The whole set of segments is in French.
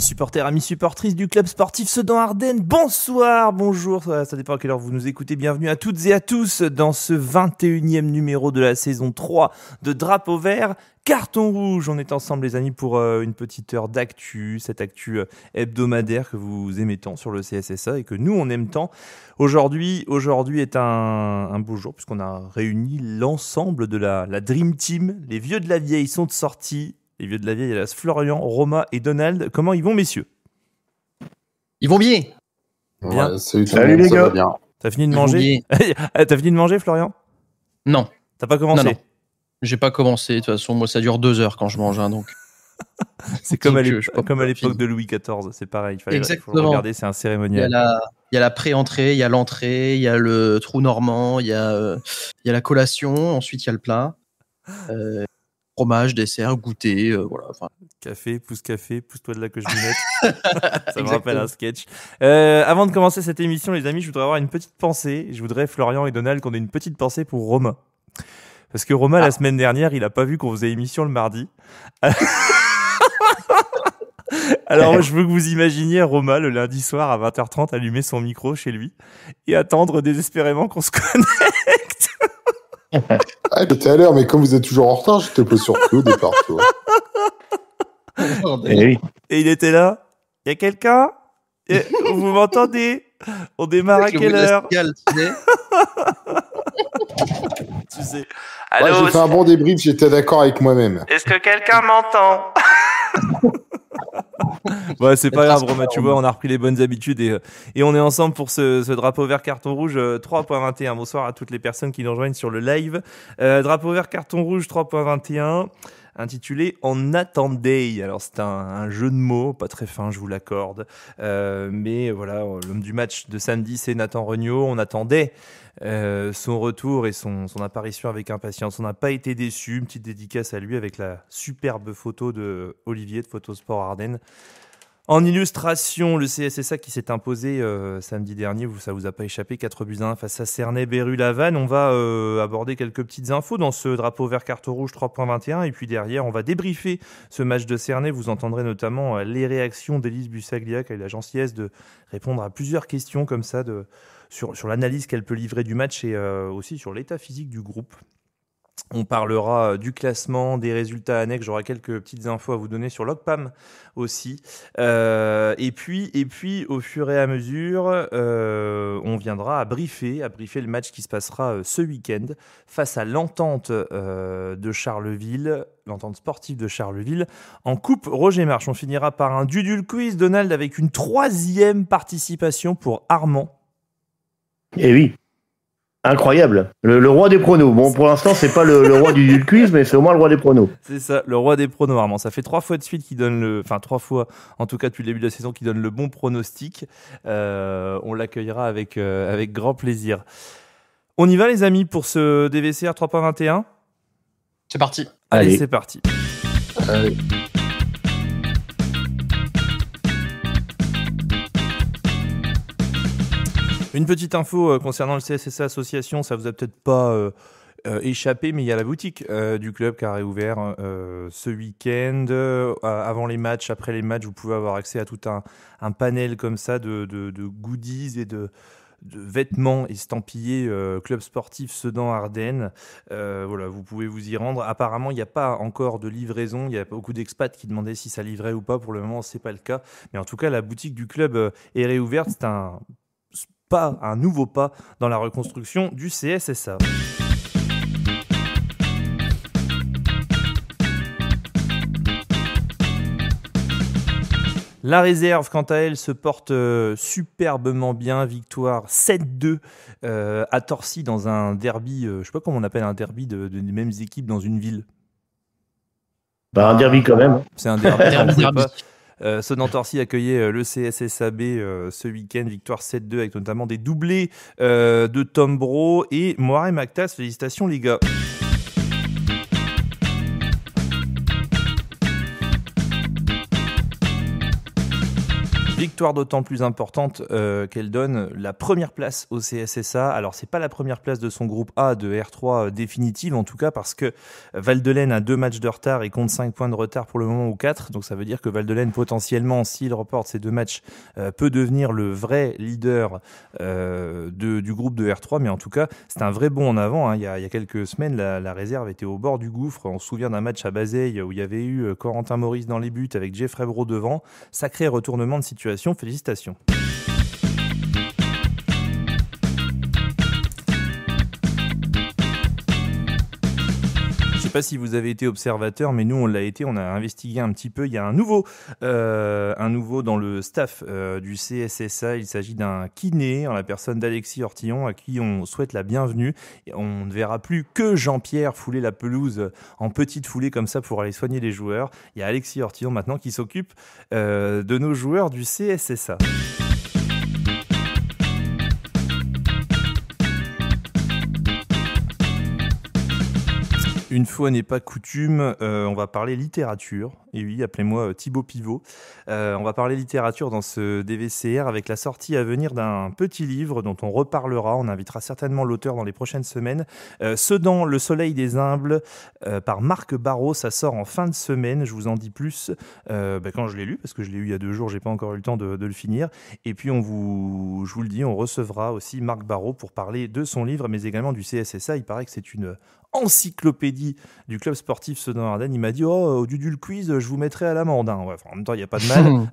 supporters, amis supportrices du club sportif Sedan-Ardennes, bonsoir, bonjour, ça dépend à quelle heure vous nous écoutez, bienvenue à toutes et à tous dans ce 21e numéro de la saison 3 de Drapeau Vert, Carton Rouge. On est ensemble les amis pour une petite heure d'actu, cette actu hebdomadaire que vous aimez tant sur le CSSA et que nous on aime tant. Aujourd'hui est un beau jour puisqu'on a réuni l'ensemble de la Dream Team, les vieux de la vieille sont sortis. Les vieux de la vieille, hélas, Florian, Romain et Donald. Comment ils vont, messieurs ? Ils vont bien. Bien. Ouais, salut les gars. Bien. T'as fini de manger ? T'as fini de manger, Florian ? Non. T'as pas commencé ? Non. J'ai pas commencé. De toute façon, moi, ça dure 2 heures quand je mange. Donc. C'est comme à l'époque de Louis XIV. C'est pareil. Il faut le regarder, c'est un cérémonial. Il y a la pré-entrée, il y a l'entrée, il y a le trou normand, il y a la collation. Ensuite, il y a le plat. Fromage, dessert, goûter, voilà. Enfin. Café, pousse-toi de là que je m'y mette. Ça me rappelle un sketch. Avant de commencer cette émission, les amis, je voudrais avoir une petite pensée. Je voudrais, Florian et Donald, qu'on ait une petite pensée pour Romain. Parce que Romain, la semaine dernière, il a pas vu qu'on faisait émission le mardi. Alors, je veux que vous imaginiez Romain, le lundi soir, à 20h30, allumer son micro chez lui et attendre désespérément qu'on se connecte. Ah, j'étais à l'heure, mais comme vous êtes toujours en retard, j'étais un peu surpris au départ. Tu vois. Et il était là. Il y a quelqu'un ? Vous m'entendez ? On démarre à quelle heure ? Tu sais. Allô, j'ai fait un bon débrief, j'étais d'accord avec moi-même. Est-ce que quelqu'un m'entend ? Ouais, c'est pas grave, Romain, tu vois, on a repris les bonnes habitudes et on est ensemble pour ce drapeau vert carton rouge 3.21. Bonsoir à toutes les personnes qui nous rejoignent sur le live. Drapeau vert carton rouge 3.21, intitulé On attendait. Alors c'est un jeu de mots, pas très fin, je vous l'accorde. Mais voilà, l'homme du match de samedi, c'est Nathan Regnault. On attendait son retour et son apparition avec impatience. On n'a pas été déçus. Une petite dédicace à lui avec la superbe photo de Olivier de Photosport Ardennes. En illustration, le CSSA qui s'est imposé samedi dernier, ça vous a pas échappé, 4-1 face à Cernay-Berru-Laval. On va aborder quelques petites infos dans ce drapeau vert carton rouge 3.21 et puis derrière, on va débriefer ce match de Cernay. Vous entendrez notamment les réactions d'Élise Bussaglia qui a eu la gentillesse de répondre à plusieurs questions comme ça sur l'analyse qu'elle peut livrer du match et aussi sur l'état physique du groupe. On parlera du classement, des résultats annexes. J'aurai quelques petites infos à vous donner sur l'OCPAM aussi. Et puis, au fur et à mesure, on viendra à briefer le match qui se passera ce week-end face à l'entente de Charleville, l'entente sportive de Charleville, en Coupe Roger March. On finira par un Dudul Quiz, Donald, avec une 3e participation pour Armand. Eh oui. Incroyable. Le roi des pronos. Bon, pour l'instant, c'est pas le roi du quiz, mais c'est au moins le roi des pronos. C'est ça, le roi des pronos, Armand. Ça fait 3 fois de suite qu'il donne 3 fois, en tout cas depuis le début de la saison, qu'il donne le bon pronostic. On l'accueillera avec grand plaisir. On y va, les amis, pour ce DVCR 3.21 ? C'est parti. Allez, c'est parti. Allez. Une petite info concernant le CSSA Association, ça vous a peut-être pas échappé, mais il y a la boutique du club qui a réouvert ce week-end. Avant les matchs, après les matchs, vous pouvez avoir accès à tout un panel comme ça de goodies et de vêtements estampillés club sportif Sedan-Ardennes. Voilà, vous pouvez vous y rendre. Apparemment, il n'y a pas encore de livraison. Il y a beaucoup d'expats qui demandaient si ça livrait ou pas. Pour le moment, c'est pas le cas. Mais en tout cas, la boutique du club est réouverte. C'est un nouveau pas dans la reconstruction du CSSA. La réserve, quant à elle, se porte superbement bien. Victoire 7-2 à Torcy dans un derby, je ne sais pas comment on appelle un derby des mêmes équipes dans une ville. Un derby quand même. C'est un derby. Sedan-Torcy accueillait le CSSAB ce week-end, victoire 7-2 avec notamment des doublés de Tom Bro et Moiré Mactas. Félicitations les gars. Victoire d'autant plus importante qu'elle donne la première place au CSSA. Alors c'est pas la première place de son groupe A de R3 définitive en tout cas, parce que Val-de-Leyne a 2 matchs de retard et compte 5 points de retard pour le moment, ou 4. Donc ça veut dire que Val-de-Leyne potentiellement, s'il reporte ces 2 matchs, peut devenir le vrai leader du groupe de R3. Mais en tout cas c'est un vrai bond en avant, hein. Il y a quelques semaines la réserve était au bord du gouffre. On se souvient d'un match à Bazeilles où il y avait eu Corentin Maurice dans les buts avec Jeffrey Brault devant. Sacré retournement de situation, félicitations. Je ne sais pas si vous avez été observateur, mais nous on l'a été, on a investigué un petit peu. Il y a un nouveau dans le staff du CSSA. Il s'agit d'un kiné, en la personne d'Alexis Ortillon, à qui on souhaite la bienvenue. Et on ne verra plus que Jean-Pierre fouler la pelouse en petite foulée comme ça pour aller soigner les joueurs. Il y a Alexis Ortillon maintenant qui s'occupe de nos joueurs du CSSA. Une fois n'est pas coutume, on va parler littérature. Et oui, appelez-moi Thibaut Pivot. On va parler littérature dans ce DVCR avec la sortie à venir d'un petit livre dont on reparlera. On invitera certainement l'auteur dans les prochaines semaines. Sedan, le soleil des humbles, par Marc Barrault. Ça sort en fin de semaine. Je vous en dis plus quand je l'ai lu, parce que je l'ai eu il y a 2 jours. J'ai pas encore eu le temps de le finir. Et puis je vous le dis, on recevra aussi Marc Barrault pour parler de son livre, mais également du CSSA. Il paraît que c'est une encyclopédie du club sportif Sedan-Ardennes. Il m'a dit au Dudul Quiz, je vous mettrai à l'amende. Ouais, en même temps, il n'y a pas de mal.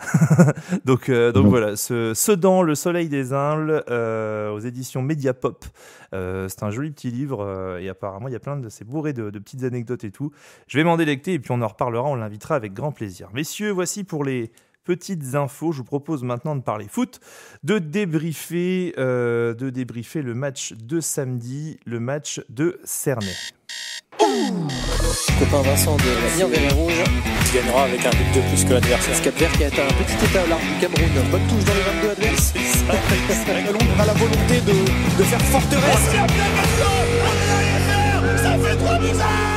donc voilà, Sedan, le soleil des humbles, aux éditions Mediapop. C'est un joli petit livre et apparemment, il y a plein de... C'est bourré de petites anecdotes et tout. Je vais m'en délecter et puis on en reparlera, on l'invitera avec grand plaisir. Messieurs, voici pour les petites infos. Je vous propose maintenant de parler foot, de débriefer le match de samedi, le match de Cernay. Copain Vincent de la Ligne Vert et Rouge qui gagnera avec un but de plus que l'adversaire. Cap Vert qui a un petit état à l'arbre du Cameroun. Bonne touche dans les 22 adverses. Londres a la volonté de faire forteresse. Ça fait trop bizarre.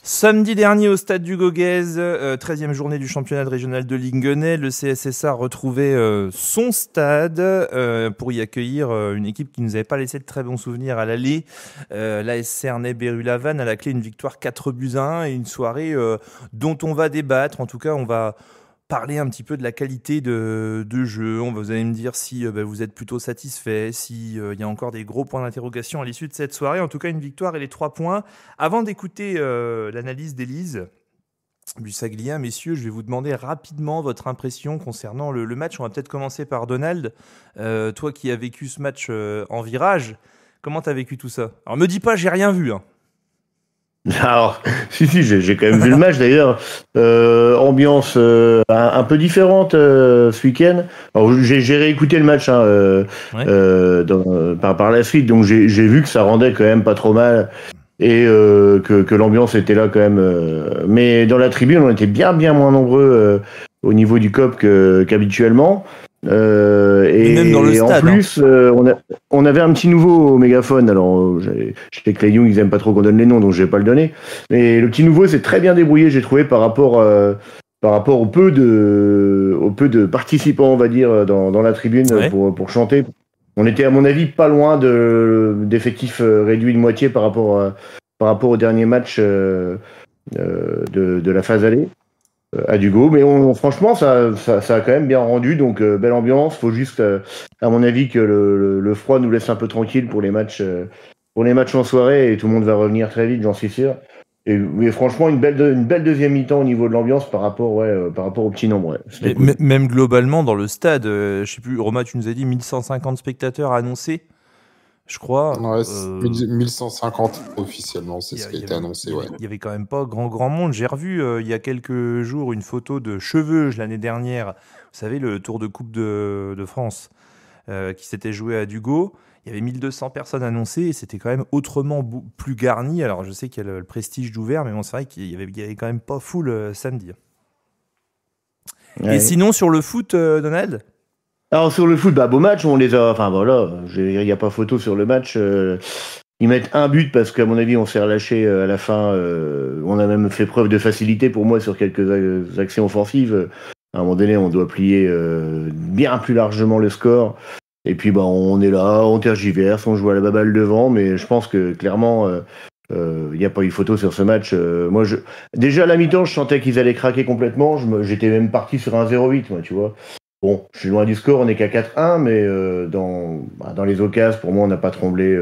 Samedi dernier au stade du Goguez, 13e journée du championnat régional de Linguenay, le CSSA retrouvait son stade pour y accueillir une équipe qui ne nous avait pas laissé de très bons souvenirs à l'aller. L'AS Cernay-Berru-Lavanne, à la clé une victoire 4-1 et une soirée dont on va débattre. En tout cas, on va parler un petit peu de la qualité de jeu. Vous allez me dire si vous êtes plutôt satisfait, s'il y a encore des gros points d'interrogation à l'issue de cette soirée. En tout cas, une victoire et les 3 points. Avant d'écouter l'analyse d'Élise Bussaglia, messieurs, je vais vous demander rapidement votre impression concernant le match. On va peut-être commencer par Donald. Toi qui as vécu ce match en virage, comment tu as vécu tout ça ? Alors, me dis pas, j'ai rien vu, hein. Alors, si, j'ai quand même vu le match d'ailleurs. Ambiance un peu différente ce week-end. Alors, j'ai réécouté le match par la suite, donc j'ai vu que ça rendait quand même pas trop mal et que l'ambiance était là quand même. Mais dans la tribune, on était bien moins nombreux au niveau du COP qu'habituellement. Et même dans le stade, en plus, on avait un petit nouveau au mégaphone. Alors, je sais que les Young, ils aiment pas trop qu'on donne les noms, donc je vais pas le donner. Mais le petit nouveau s'est très bien débrouillé, j'ai trouvé, par rapport au peu de participants, on va dire, dans la tribune, ouais, pour chanter. On était, à mon avis, pas loin d'effectifs réduits de moitié par rapport au dernier match de la phase allée. À Dugo, mais franchement ça a quand même bien rendu, donc belle ambiance. Faut juste à mon avis que le froid nous laisse un peu tranquille pour les matchs en soirée, et tout le monde va revenir très vite, j'en suis sûr. Mais franchement une belle deuxième mi-temps au niveau de l'ambiance par rapport au petit nombre. Ouais. Même globalement dans le stade, je sais plus, Romain, tu nous as dit 1150 spectateurs annoncés, je crois. Ouais, 1150 officiellement, c'est ce qui a été annoncé. Il y avait quand même pas grand monde. J'ai revu il y a quelques jours une photo de Cheveuge l'année dernière. Vous savez, le Tour de Coupe de France qui s'était joué à Dugo. Il y avait 1200 personnes annoncées et c'était quand même autrement plus garni. Alors je sais qu'il y a le prestige d'ouvert, mais bon, c'est vrai qu'il y avait quand même pas full samedi. Ouais. Et sinon sur le foot, Donald ? Alors sur le foot, beau match, on les a. Enfin voilà, il n'y a pas photo sur le match. Ils mettent un but parce qu'à mon avis on s'est relâché à la fin. On a même fait preuve de facilité pour moi sur quelques actions offensives. À un moment donné, on doit plier bien plus largement le score. Et puis, on est là, on tergiverse, on joue à la baballe devant, mais je pense que clairement, il n'y a pas eu photo sur ce match. Déjà à la mi-temps, je sentais qu'ils allaient craquer complètement. J'étais même parti sur un 0-8, moi, tu vois. Bon, je suis loin du score, on n'est qu'à 4-1, mais dans les occasions, pour moi, on n'a pas tremblé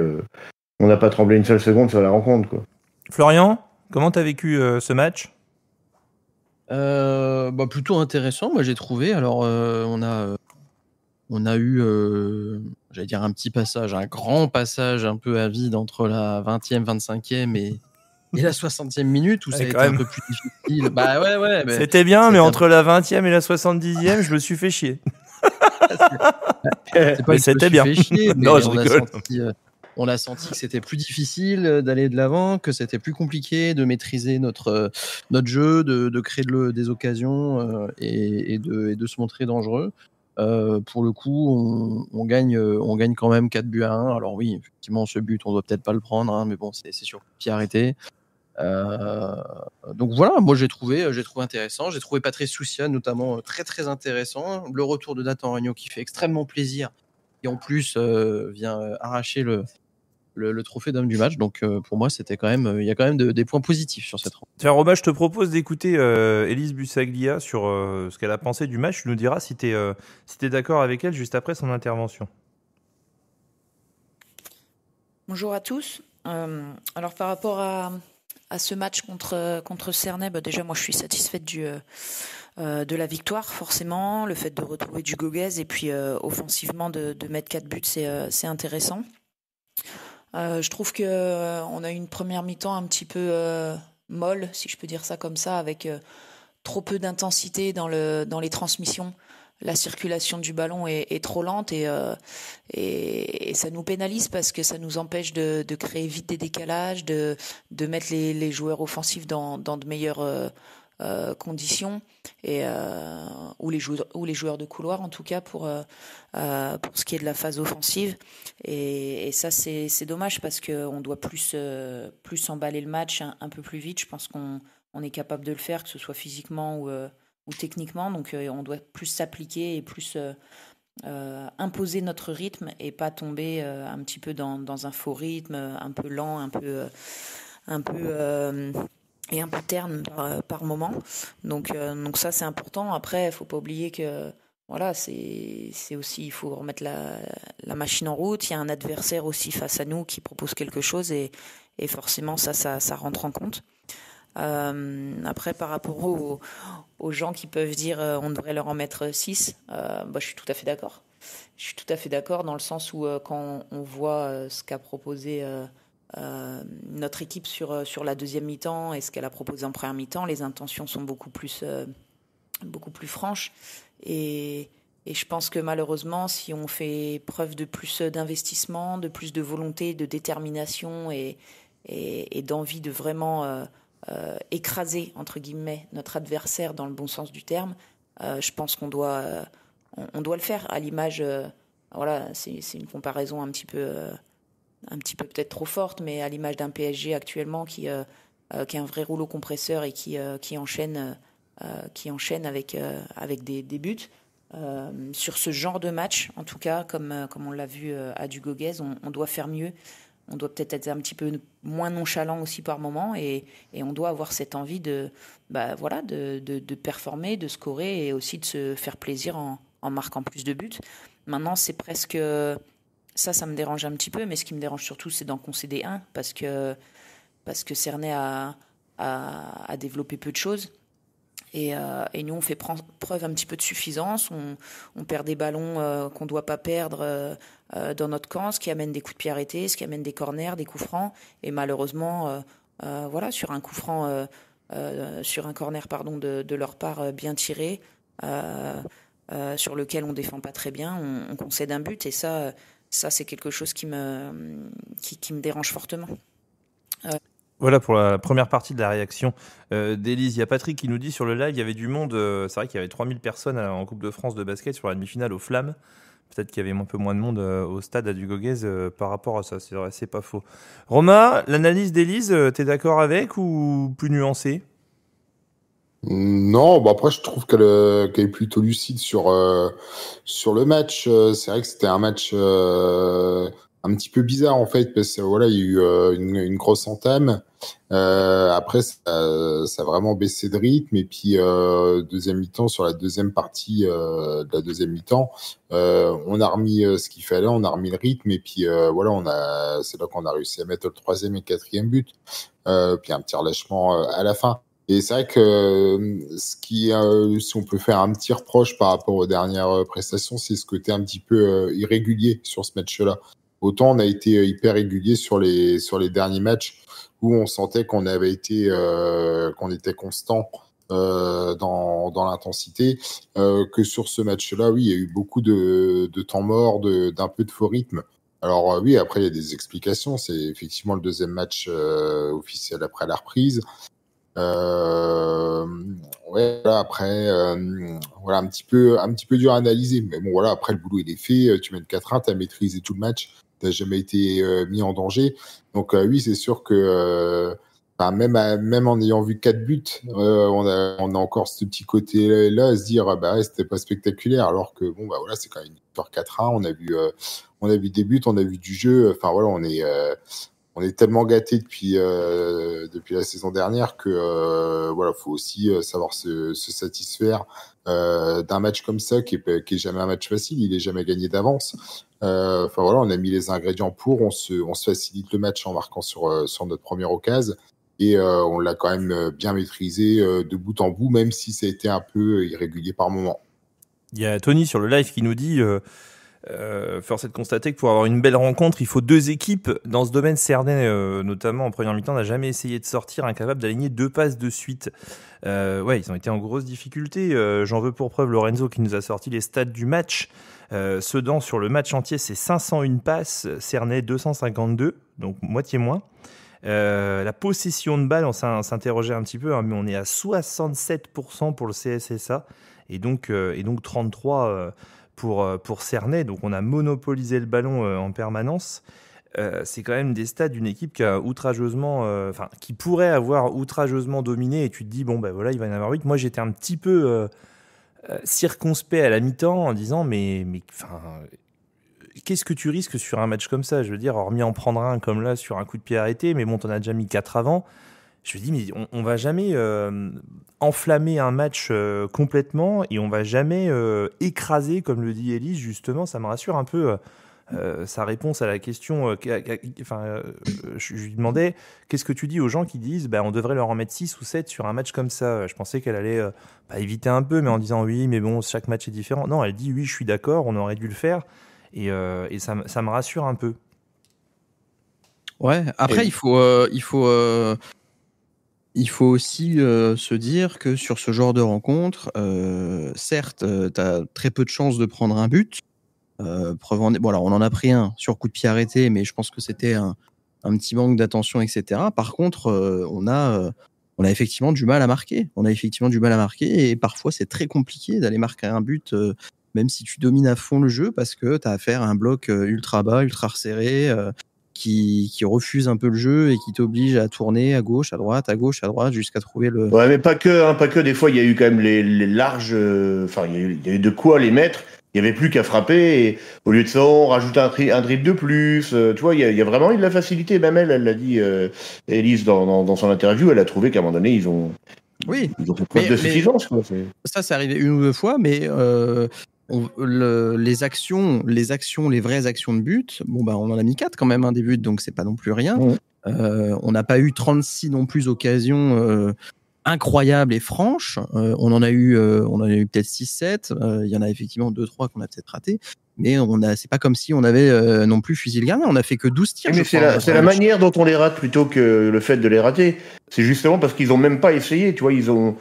une seule seconde sur la rencontre, quoi. Florian, comment t'as vécu ce match ? Plutôt intéressant, moi j'ai trouvé. Alors on a eu, j'allais dire un petit passage, un grand passage un peu à vide entre la 20e, 25e et la 60e minute où ça a été un peu plus difficile. C'était bien, mais entre la 20e et la 70e, je me suis fait chier. C'est pas que c'était bien. Fait chier, mais non, je rigole. On a senti que c'était plus difficile d'aller de l'avant, que c'était plus compliqué de maîtriser notre jeu, de créer des occasions et de se montrer dangereux. Pour le coup, on gagne quand même 4-1. Alors oui, effectivement, ce but, on doit peut-être pas le prendre, hein, mais bon, c'est sur pied arrêté. Donc voilà, moi j'ai trouvé intéressant. J'ai trouvé Patrice Soucia notamment très très intéressant. Le retour de Nathan Regnault qui fait extrêmement plaisir et en plus vient arracher le trophée d'homme du match. Donc pour moi, c'était quand même, il y a quand même des points positifs sur cette rencontre. Tiens, Romain, je te propose d'écouter Élise Bussaglia sur ce qu'elle a pensé du match. Tu nous diras si tu es d'accord avec elle juste après son intervention. Bonjour à tous. Alors par rapport à ce match contre Cernay, déjà moi je suis satisfaite de la victoire, forcément. Le fait de retrouver du Goguez et puis offensivement de mettre 4 buts, c'est intéressant. Je trouve qu'on a eu une première mi-temps un petit peu molle, si je peux dire ça comme ça, avec trop peu d'intensité dans les transmissions. La circulation du ballon est trop lente et ça nous pénalise parce que ça nous empêche de créer vite des décalages, de mettre les joueurs offensifs dans de meilleures conditions ou les joueurs de couloir en tout cas pour ce qui est de la phase offensive et ça c'est dommage parce qu'on doit plus emballer le match un peu plus vite. Je pense qu'on est capable de le faire, que ce soit physiquement ou techniquement, donc on doit plus s'appliquer et plus imposer notre rythme et pas tomber un petit peu dans un faux rythme, un peu lent, un peu et un peu terne par moment. Donc ça c'est important. Après, il faut pas oublier que voilà, c'est aussi, il faut remettre la machine en route. Il y a un adversaire aussi face à nous qui propose quelque chose et forcément ça rentre en compte. Après, par rapport aux gens qui peuvent dire on devrait leur en mettre 6, je suis tout à fait d'accord. Je suis tout à fait d'accord dans le sens où quand on voit ce qu'a proposé notre équipe sur la deuxième mi-temps et ce qu'elle a proposé en première mi-temps, les intentions sont beaucoup plus franches et je pense que malheureusement, si on fait preuve de plus d'investissement, de plus de volonté, de détermination et d'envie de vraiment écraser entre guillemets notre adversaire dans le bon sens du terme, je pense qu'on doit le faire à l'image. Voilà, c'est une comparaison un petit peu peut-être trop forte, mais à l'image d'un PSG actuellement qui a un vrai rouleau compresseur et qui enchaîne avec des buts. Sur ce genre de match, en tout cas, comme on l'a vu à du Goguez, on doit faire mieux. On doit peut-être être un petit peu moins nonchalant aussi par moment et on doit avoir cette envie de performer, de scorer et aussi de se faire plaisir en marquant plus de buts. Maintenant, c'est presque... Ça me dérange un petit peu, mais ce qui me dérange surtout, c'est d'en concéder un parce que Cernay a développé peu de choses. Et nous, on fait preuve un petit peu de suffisance. On perd des ballons qu'on ne doit pas perdre dans notre camp, ce qui amène des coups de pied arrêtés, ce qui amène des corners, des coups francs. Et malheureusement, sur un coup franc, sur un corner de leur part bien tiré, sur lequel on ne défend pas très bien, on concède un but. Et ça c'est quelque chose qui me dérange fortement. Voilà pour la première partie de la réaction d'Élise. Il y a Patrick qui nous dit sur le live, il y avait du monde. C'est vrai qu'il y avait 3000 personnes en Coupe de France de basket sur la demi-finale aux Flammes. Peut-être qu'il y avait un peu moins de monde au stade à du Goguez par rapport à ça. C'est vrai, c'est pas faux. Romain, l'analyse d'Élise, t'es d'accord avec ou plus nuancée ? Non, bah après je trouve qu'elle est plutôt lucide sur le match. C'est vrai que c'était un match un petit peu bizarre en fait parce que voilà, il y a eu une grosse entame. Après ça a vraiment baissé de rythme et puis deuxième mi-temps, sur la deuxième partie de la deuxième mi-temps, on a remis ce qu'il fallait, on a remis le rythme et puis voilà, c'est là qu'on a réussi à mettre le troisième et quatrième but. Puis un petit relâchement à la fin. Et c'est vrai que si on peut faire un petit reproche par rapport aux dernières prestations, c'est ce côté un petit peu irrégulier sur ce match-là. Autant on a été hyper régulier sur les derniers matchs où on sentait qu'on était constant dans l'intensité, que sur ce match-là, oui, il y a eu beaucoup de temps mort, d'un peu de faux rythme. Alors oui, après il y a des explications. C'est effectivement le deuxième match officiel après la reprise. Ouais, voilà, après, voilà, un petit peu dur à analyser. Mais bon, voilà, après, le boulot, il est fait. Tu mets le 4-1, tu as maîtrisé tout le match. Tu n'as jamais été mis en danger. Donc, oui, c'est sûr que même en ayant vu 4 buts, on a encore ce petit côté-là à se dire, bah ouais, c'était pas spectaculaire. Alors que, bon, bah voilà, c'est quand même une victoire 4-1. On a vu des buts, on a vu du jeu. Enfin, voilà, on est tellement gâtés depuis la saison dernière que voilà, faut aussi savoir se satisfaire d'un match comme ça qui est jamais un match facile. Il est jamais gagné d'avance. Enfin voilà, on a mis les ingrédients pour. On se facilite le match en marquant sur notre première occasion et on l'a quand même bien maîtrisé de bout en bout, même si ça a été un peu irrégulier par moment. Il y a Tony sur le live qui nous dit. Force est de constater que pour avoir une belle rencontre, il faut deux équipes. Dans ce domaine, Cernay, notamment en première mi-temps, n'a jamais essayé de sortir, incapable d'aligner 2 passes de suite. Ouais, ils ont été en grosse difficulté. J'en veux pour preuve Lorenzo qui nous a sorti les stats du match. Sedan, sur le match entier, c'est 501 passes. Cernay, 252, donc moitié moins. La possession de balle, on s'interrogeait un petit peu, hein, mais on est à 67% pour le CSSA et donc 33% pour Cernay, donc on a monopolisé le ballon en permanence. C'est quand même des stats d'une équipe qui a qui pourrait avoir outrageusement dominé, et tu te dis bon ben voilà, il va y en avoir 8. Moi j'étais un petit peu circonspect à la mi-temps en disant mais qu'est-ce que tu risques sur un match comme ça, je veux dire, hormis en prendre un comme là sur un coup de pied arrêté, mais bon, t'en as déjà mis 4 avant. Je me dis, mais on va jamais enflammer un match complètement et on va jamais écraser, comme le dit Élise, justement. Ça me rassure un peu sa réponse à la question. Je lui demandais, qu'est-ce que tu dis aux gens qui disent on devrait leur en mettre 6 ou 7 sur un match comme ça. Je pensais qu'elle allait éviter un peu, mais en disant oui, mais bon, chaque match est différent. Non, elle dit oui, je suis d'accord, on aurait dû le faire. Et ça me rassure un peu. Ouais, après, il faut aussi se dire que sur ce genre de rencontre, certes, tu as très peu de chances de prendre un but. Bon, alors on en a pris un sur coup de pied arrêté, mais je pense que c'était un petit manque d'attention, etc. Par contre, on a effectivement du mal à marquer. Et parfois, c'est très compliqué d'aller marquer un but, même si tu domines à fond le jeu, parce que tu as affaire à un bloc ultra bas, ultra resserré, qui refuse un peu le jeu et qui t'oblige à tourner à gauche, à droite, jusqu'à trouver le... Ouais, mais pas que. Des fois, il y a eu quand même les larges... il y a eu de quoi les mettre. Il n'y avait plus qu'à frapper. Et au lieu de ça, on rajoute un dribble de plus. Tu vois, il y a vraiment eu de la facilité. Même elle l'a dit, Élise, dans son interview, elle a trouvé qu'à un moment donné, ils ont fait preuve de suffisance. Quoi. Ça, c'est arrivé une ou deux fois, mais... les vraies actions de but, on en a mis 4 quand même, des buts, donc c'est pas non plus rien. On n'a pas eu 36 non plus occasions incroyables et franches. On en a eu peut-être 6-7. Il y en a effectivement 2-3 qu'on a peut-être raté. Mais c'est pas comme si on avait non plus fusillé le gardien. On n'a fait que 12 tirs. Mais c'est la manière dont on les rate plutôt que le fait de les rater. C'est justement parce qu'ils ont même pas essayé. Tu vois, à un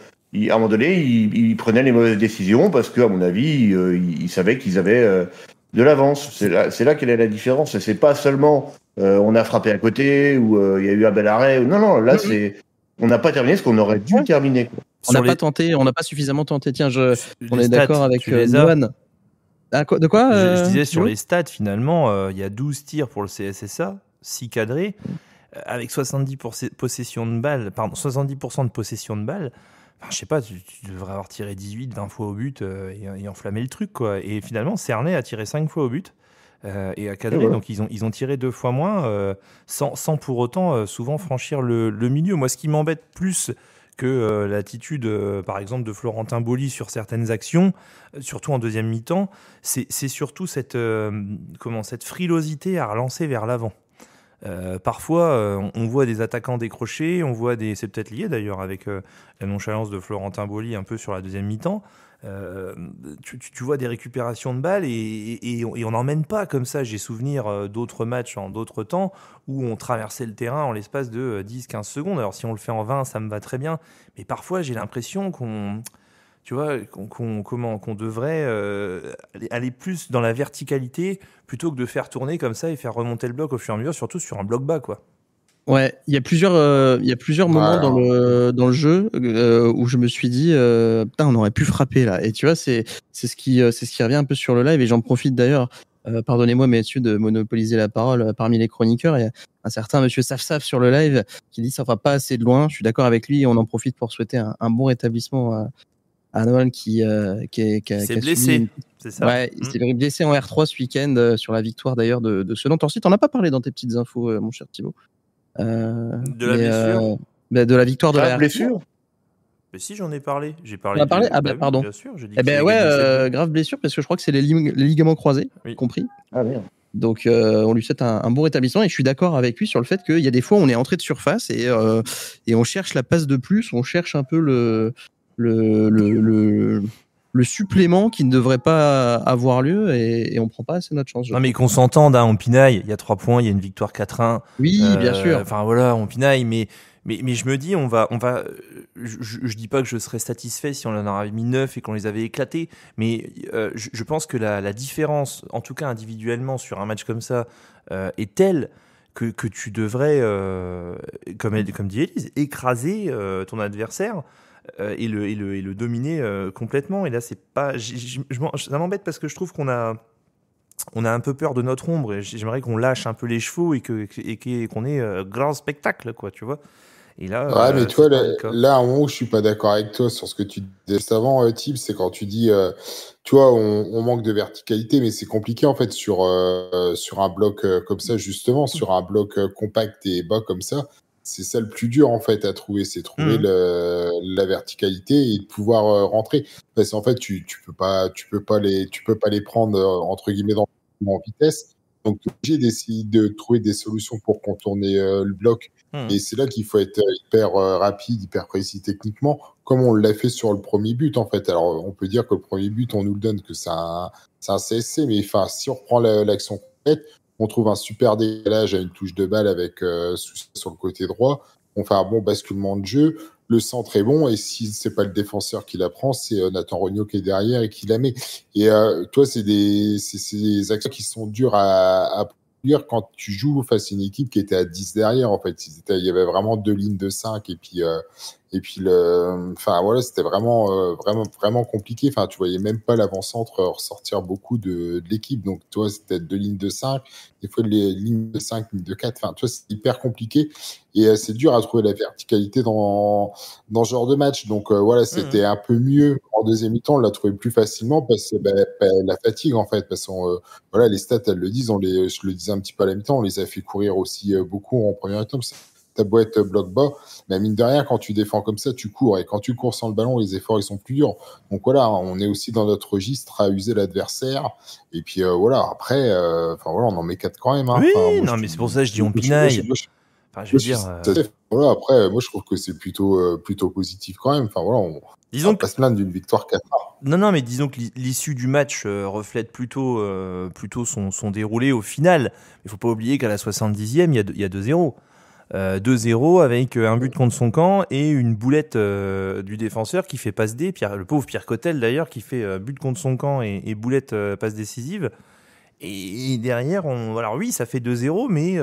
moment donné, ils prenaient les mauvaises décisions parce qu'à mon avis, ils savaient qu'ils avaient de l'avance. C'est là quelle est la différence. Et c'est pas seulement on a frappé à côté ou il y a eu un bel arrêt. Non, là, on n'a pas terminé ce qu'on aurait dû terminer. Quoi. On n'a pas suffisamment tenté. Tiens, on est d'accord avec Noan. De quoi je disais sur les stats, finalement, il y a 12 tirs pour le CSSA, 6 cadrés, avec 70% de possession de balle. Enfin, je sais pas, tu devrais avoir tiré 18, 20 fois au but et enflammé le truc, quoi. Et finalement, Cernay a tiré 5 fois au but et a cadré. Donc, ils ont tiré 2 fois moins sans pour autant souvent franchir le milieu. Moi, ce qui m'embête plus que l'attitude, par exemple, de Florentin Boli sur certaines actions, surtout en deuxième mi-temps, c'est surtout cette frilosité à relancer vers l'avant. Parfois, on voit des attaquants décrocher, c'est peut-être lié d'ailleurs avec la nonchalance de Florentin Boli un peu sur la deuxième mi-temps. Tu vois des récupérations de balles et on n'emmène pas comme ça. J'ai souvenir d'autres matchs en d'autres temps où on traversait le terrain en l'espace de 10-15 secondes. Alors si on le fait en 20, ça me va très bien. Mais parfois, j'ai l'impression qu'on devrait aller plus dans la verticalité plutôt que de faire tourner comme ça et faire remonter le bloc au fur et à mesure, surtout sur un bloc bas, quoi. Ouais, il y a plusieurs moments dans le jeu où je me suis dit putain, on aurait pu frapper là. Et tu vois, c'est ce qui revient un peu sur le live, et j'en profite d'ailleurs. Pardonnez-moi, messieurs, de monopoliser la parole parmi les chroniqueurs. Il y a un certain monsieur Saf sur le live qui dit ça va pas assez de loin. Je suis d'accord avec lui, et on en profite pour souhaiter un bon rétablissement à Noël qui s'est blessé. C'est ça. Ouais, il s'est blessé en R3 ce week-end sur la victoire d'ailleurs de Sedan. Ensuite, on n'a pas parlé dans tes petites infos, mon cher Thibaut. De la blessure de la victoire de la blessure. Mais si, j'en ai parlé. J'ai parlé. On a parlé. Pardon. Bien sûr, j'ai dit grave blessure, parce que je crois que c'est les ligaments croisés, compris. Ah merde. Donc on lui souhaite un bon rétablissement, et je suis d'accord avec lui sur le fait qu'il y a des fois où on est entré de surface et on cherche la passe de plus, on cherche un peu le supplément qui ne devrait pas avoir lieu, et on prend pas assez notre chance. Non, mais qu'on s'entende, on pinaille. Il y a 3 points, il y a une victoire 4-1. Oui, bien sûr. Enfin voilà, on pinaille, mais je me dis, je dis pas que je serais satisfait si on en avait mis 9 et qu'on les avait éclatés, mais je pense que la différence, en tout cas individuellement sur un match comme ça, est telle que tu devrais, comme dit Élise, écraser ton adversaire. Et le dominer complètement. Et là, c'est pas. Ça m'embête parce que je trouve qu'on a un peu peur de notre ombre. Et j'aimerais qu'on lâche un peu les chevaux et qu'on ait grand spectacle, quoi, tu vois. Et là, mais tu vois, là, un moment où je suis pas d'accord avec toi sur ce que tu disais avant, Tib, c'est quand tu dis, tu vois, on manque de verticalité, mais c'est compliqué en fait sur un bloc comme ça, justement, sur un bloc compact et bas comme ça. C'est ça le plus dur en fait à trouver, c'est trouver la verticalité et de pouvoir rentrer. Parce qu'en fait, tu peux pas les prendre entre guillemets en vitesse. Donc, tu es obligé d'essayer de trouver des solutions pour contourner le bloc. Et c'est là qu'il faut être hyper rapide, hyper précis techniquement, comme on l'a fait sur le premier but en fait. Alors, on peut dire que le premier but, on nous le donne que c'est un CSC, mais enfin, si on reprend l'action complète, on trouve un super décalage à une touche de balle avec sur le côté droit. On fait un bon basculement de jeu. Le centre est bon. Et si c'est pas le défenseur qui la prend, c'est Nathan Rognaud qui est derrière et qui la met. Et toi, c'est des actions qui sont dures à produire quand tu joues face à une équipe qui était à 10 derrière. En fait, il y avait vraiment 2 lignes de 5 et puis enfin voilà, c'était vraiment compliqué. Enfin, tu voyais même pas l'avant-centre ressortir beaucoup de l'équipe. Donc, toi, c'était 2 lignes de 5, des fois les lignes de 5, lignes de 4. Enfin, tu vois, c'est hyper compliqué et c'est dur à trouver la verticalité dans ce genre de match. Donc voilà, c'était un peu mieux en deuxième mi-temps. On l'a trouvé plus facilement parce que la fatigue en fait, parce que voilà, les stats elles le disent. Je le disais un petit peu à la mi-temps, on les a fait courir aussi beaucoup en première mi-temps. T'as beau être bloc bas, mais mine de rien, quand tu défends comme ça, tu cours. Et quand tu cours sans le ballon, les efforts, ils sont plus durs. Donc voilà, on est aussi dans notre registre à user l'adversaire. Et puis voilà, après, voilà, on en met 4 quand même. Hein. Oui, mais c'est pour ça que je dis on pinaille. Enfin, je veux dire... Voilà, après, moi, je trouve que c'est plutôt positif quand même. Enfin voilà, on va pas se plaindre d'une victoire 4-1. Non, mais disons que l'issue du match reflète plutôt son déroulé au final. Il faut pas oublier qu'à la 70e, il y a 2-0. 2-0 avec un but contre son camp et une boulette du défenseur qui fait passe D, le pauvre Pierre Cotel d'ailleurs, qui fait but contre son camp et boulette passe décisive. Et derrière, alors oui, ça fait 2-0, mais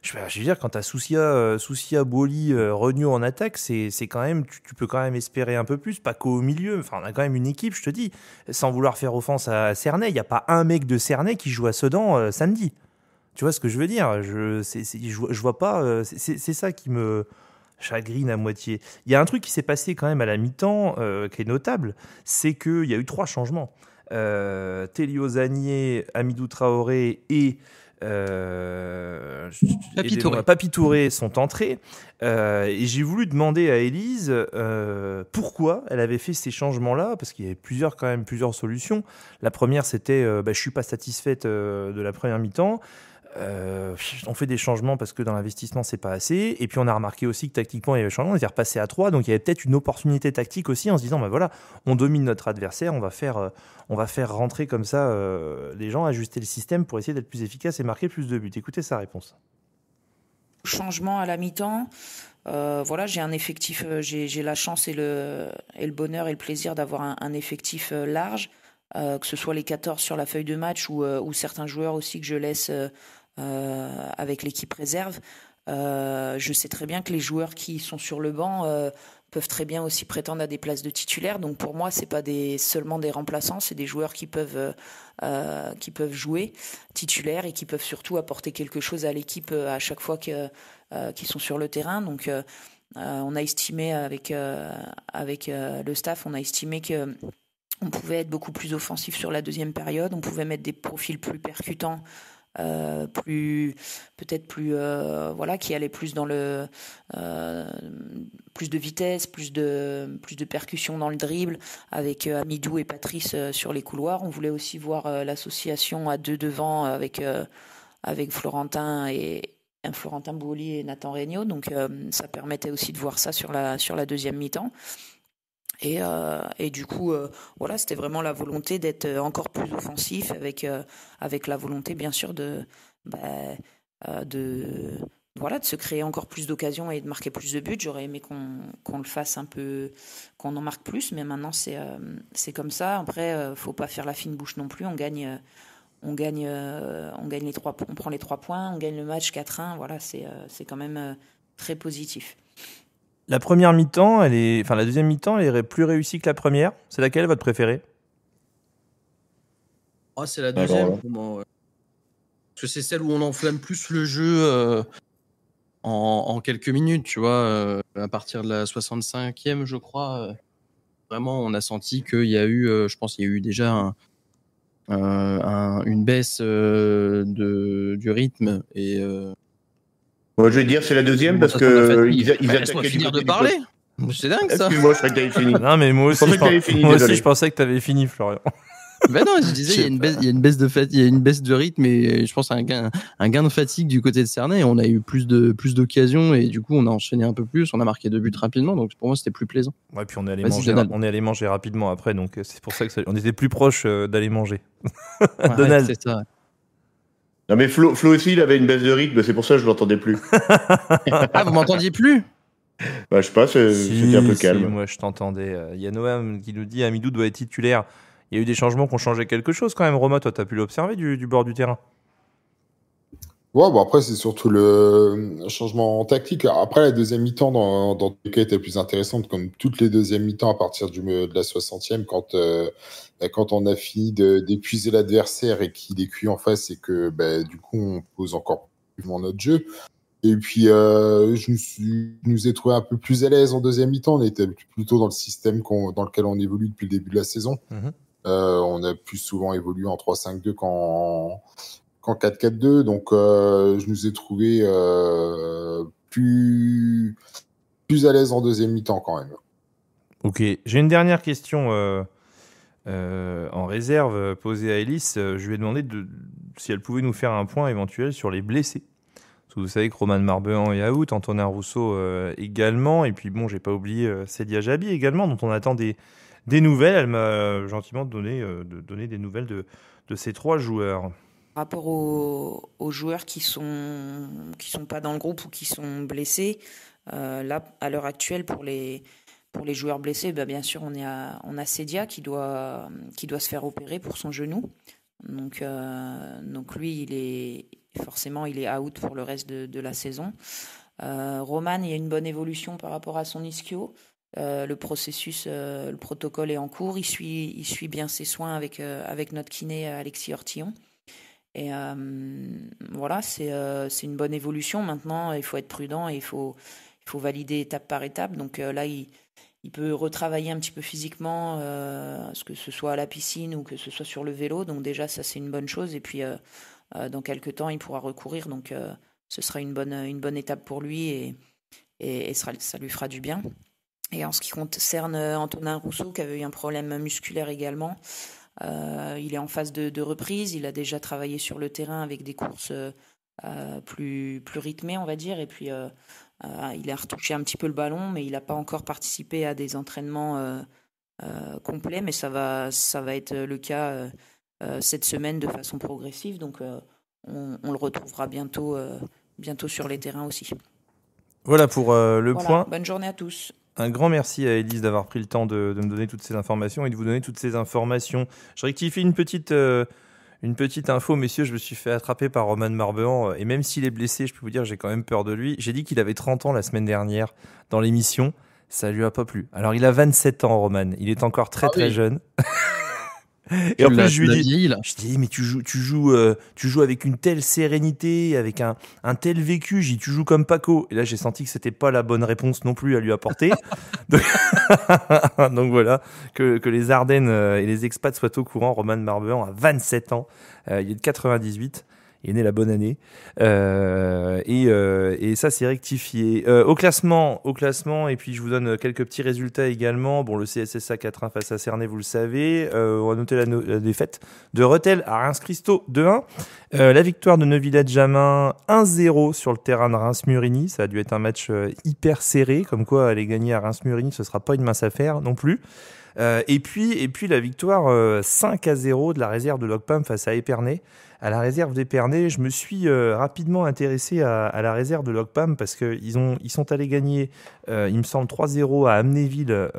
je veux dire, quand tu as Soucia, Boli, Rognaud en attaque, c'est quand même, tu peux quand même espérer un peu plus, pas qu'au milieu. Enfin, on a quand même une équipe, je te dis, sans vouloir faire offense à Cernay, il n'y a pas un mec de Cernay qui joue à Sedan samedi. Tu vois ce que je veux dire ? Je vois pas. C'est ça qui me chagrine à moitié. Il y a un truc qui s'est passé quand même à la mi-temps qui est notable, c'est qu'il y a eu 3 changements. Télio Zanier, Amidou Traoré et Papy Touré sont entrés. Et j'ai voulu demander à Élise pourquoi elle avait fait ces changements-là, parce qu'il y avait plusieurs solutions. La première, c'était je suis pas satisfaite de la première mi-temps. On fait des changements parce que dans l'investissement c'est pas assez, et puis on a remarqué aussi que tactiquement il y avait changement, on était repassé à 3, donc il y avait peut-être une opportunité tactique aussi en se disant voilà, on domine notre adversaire, on va faire rentrer comme ça les gens, ajuster le système pour essayer d'être plus efficace et marquer plus de buts. Écoutez sa réponse. Changement à la mi-temps, j'ai un effectif, j'ai la chance et le bonheur et le plaisir d'avoir un effectif large, que ce soit les 14 sur la feuille de match ou certains joueurs aussi que je laisse avec l'équipe réserve. Je sais très bien que les joueurs qui sont sur le banc peuvent très bien aussi prétendre à des places de titulaires. Donc pour moi, c'est pas seulement des remplaçants, c'est des joueurs qui peuvent jouer titulaires et qui peuvent surtout apporter quelque chose à l'équipe à chaque fois qu'ils sont sur le terrain. Donc on a estimé avec le staff, on a estimé que on pouvait être beaucoup plus offensif sur la deuxième période, on pouvait mettre des profils plus percutants, qui allaient plus dans le plus de vitesse, plus de percussion dans le dribble, avec Amidou et Patrice sur les couloirs. On voulait aussi voir l'association à 2 devant avec Florentin Bouoli et Nathan Regnault, donc ça permettait aussi de voir ça sur la deuxième mi-temps. Et du coup, c'était vraiment la volonté d'être encore plus offensif, avec la volonté bien sûr de se créer encore plus d'occasions et de marquer plus de buts. J'aurais aimé qu'on le fasse un peu, qu'on en marque plus, mais maintenant c'est comme ça. Après, faut pas faire la fine bouche non plus. On gagne les 3, on prend les 3 points, on gagne le match 4-1. Voilà, c'est quand même très positif. La première mi-temps, la deuxième mi-temps, elle est plus réussie que la première. C'est laquelle votre préférée ? C'est la deuxième pour moi. Ouais. Parce que c'est celle où on enflamme plus le jeu en quelques minutes, tu vois. À partir de la 65e, je crois, vraiment, on a senti qu'il y a eu, je pense, qu'il y a eu déjà une baisse du rythme et. Moi, je vais dire c'est la deuxième parce que ils attaquaient finir de parler. C'est dingue ça. Excuse-moi, je croyais que t'avais fini. Non mais moi aussi je pensais que t'avais fini, Florian. Ben non, je disais il y a une baisse de fatigue, il y a une baisse de rythme et je pense un gain de fatigue du côté de Cernay. On a eu plus d'occasions et du coup on a enchaîné un peu plus, on a marqué 2 buts rapidement, donc pour moi c'était plus plaisant. Ouais, puis on est allé manger rapidement après, donc c'est pour ça on était plus proche d'aller manger. Donald. C'est ça. Non mais Flo aussi, il avait une baisse de rythme, c'est pour ça que je l'entendais plus. Ah, vous m'entendiez plus ? Je sais pas, c'était un peu calme. Moi je t'entendais. Il y a Noam qui nous dit Amidou doit être titulaire. Il y a eu des changements qui ont changé quelque chose quand même. Roma, toi t'as pu l'observer du bord du terrain. Ouais, après c'est surtout le changement tactique. Après la deuxième mi-temps dans tous les cas était plus intéressante, comme toutes les deuxièmes mi-temps à partir de la 60e, quand on a fini d'épuiser l'adversaire et qu'il est cuit en face et que du coup on pose encore plus notre jeu. Et puis je nous ai trouvé un peu plus à l'aise en deuxième mi-temps. On était plutôt dans le système dans lequel on évolue depuis le début de la saison. On a plus souvent évolué en 3-5-2 qu'en 4-4-2, donc je nous ai trouvé plus à l'aise en deuxième mi-temps quand même. Ok, j'ai une dernière question en réserve posée à Élise. Je lui ai demandé si elle pouvait nous faire un point éventuel sur les blessés. Parce que vous savez que Roman Marbehan est out, Antonin Rousseau également, et puis bon, j'ai pas oublié Célia Jabi également, dont on attend des nouvelles. Elle m'a gentiment donné des nouvelles de ces 3 joueurs. Par rapport aux joueurs qui sont pas dans le groupe ou qui sont blessés, là à l'heure actuelle pour les joueurs blessés, bien sûr on a Cédia qui doit se faire opérer pour son genou. Donc lui il est out pour le reste de la saison. Roman, il y a une bonne évolution par rapport à son ischio. Le protocole est en cours. Il suit bien ses soins avec notre kiné Alexis Ortillon. Et c'est une bonne évolution. Maintenant, il faut être prudent et il faut faut valider étape par étape. Donc là, il peut retravailler un petit peu physiquement, que ce soit à la piscine ou que ce soit sur le vélo. Donc déjà, ça, c'est une bonne chose. Et puis, dans quelques temps, il pourra recourir. Donc, ce sera une bonne étape pour lui et ça lui fera du bien. Et en ce qui concerne Antonin Rousseau, qui avait eu un problème musculaire également, il est en phase de reprise. Il a déjà travaillé sur le terrain avec des courses plus rythmées, on va dire. Et puis, il a retouché un petit peu le ballon, mais il n'a pas encore participé à des entraînements complets. Mais ça va être le cas cette semaine de façon progressive. Donc, on le retrouvera bientôt sur les terrains aussi. Voilà pour le point. Bonne journée à tous. Un grand merci à Élise d'avoir pris le temps de me donner toutes ces informations et de vous donner toutes ces informations. Je rectifie une petite info, messieurs. Je me suis fait attraper par Roman Marbehan et même s'il est blessé, je peux vous dire, j'ai quand même peur de lui. J'ai dit qu'il avait 30 ans la semaine dernière dans l'émission. Ça lui a pas plu. Alors, il a 27 ans, Roman. Il est encore très jeune. Et en plus, je lui dis, mais tu joues avec une telle sérénité, avec un tel vécu. J'ai dit, tu joues comme Paco. Et là, j'ai senti que c'était pas la bonne réponse non plus à lui apporter. Donc voilà, que les Ardennes et les expats soient au courant. Roman Marbehan a 27 ans. Il est de 98. Il est né la bonne année. Et ça, c'est rectifié. Au classement, et puis je vous donne quelques petits résultats également. Bon, le CSSA 4-1 face à Cernay, vous le savez. On va noter la défaite de Rethel à Reims-Christo 2-1. La victoire de Neuvillette-Jamin 1-0 sur le terrain de Reims-Murigny. Ça a dû être un match hyper serré. Comme quoi, aller gagner à Reims-Murigny, ce sera pas une mince affaire non plus. Et puis la victoire 5-0 de la réserve de Locpam face à Épernay. À la réserve d'Épernay, je me suis rapidement intéressé à la réserve de Locpam parce qu'ils sont allés gagner, il me semble, 3-0 à Amnéville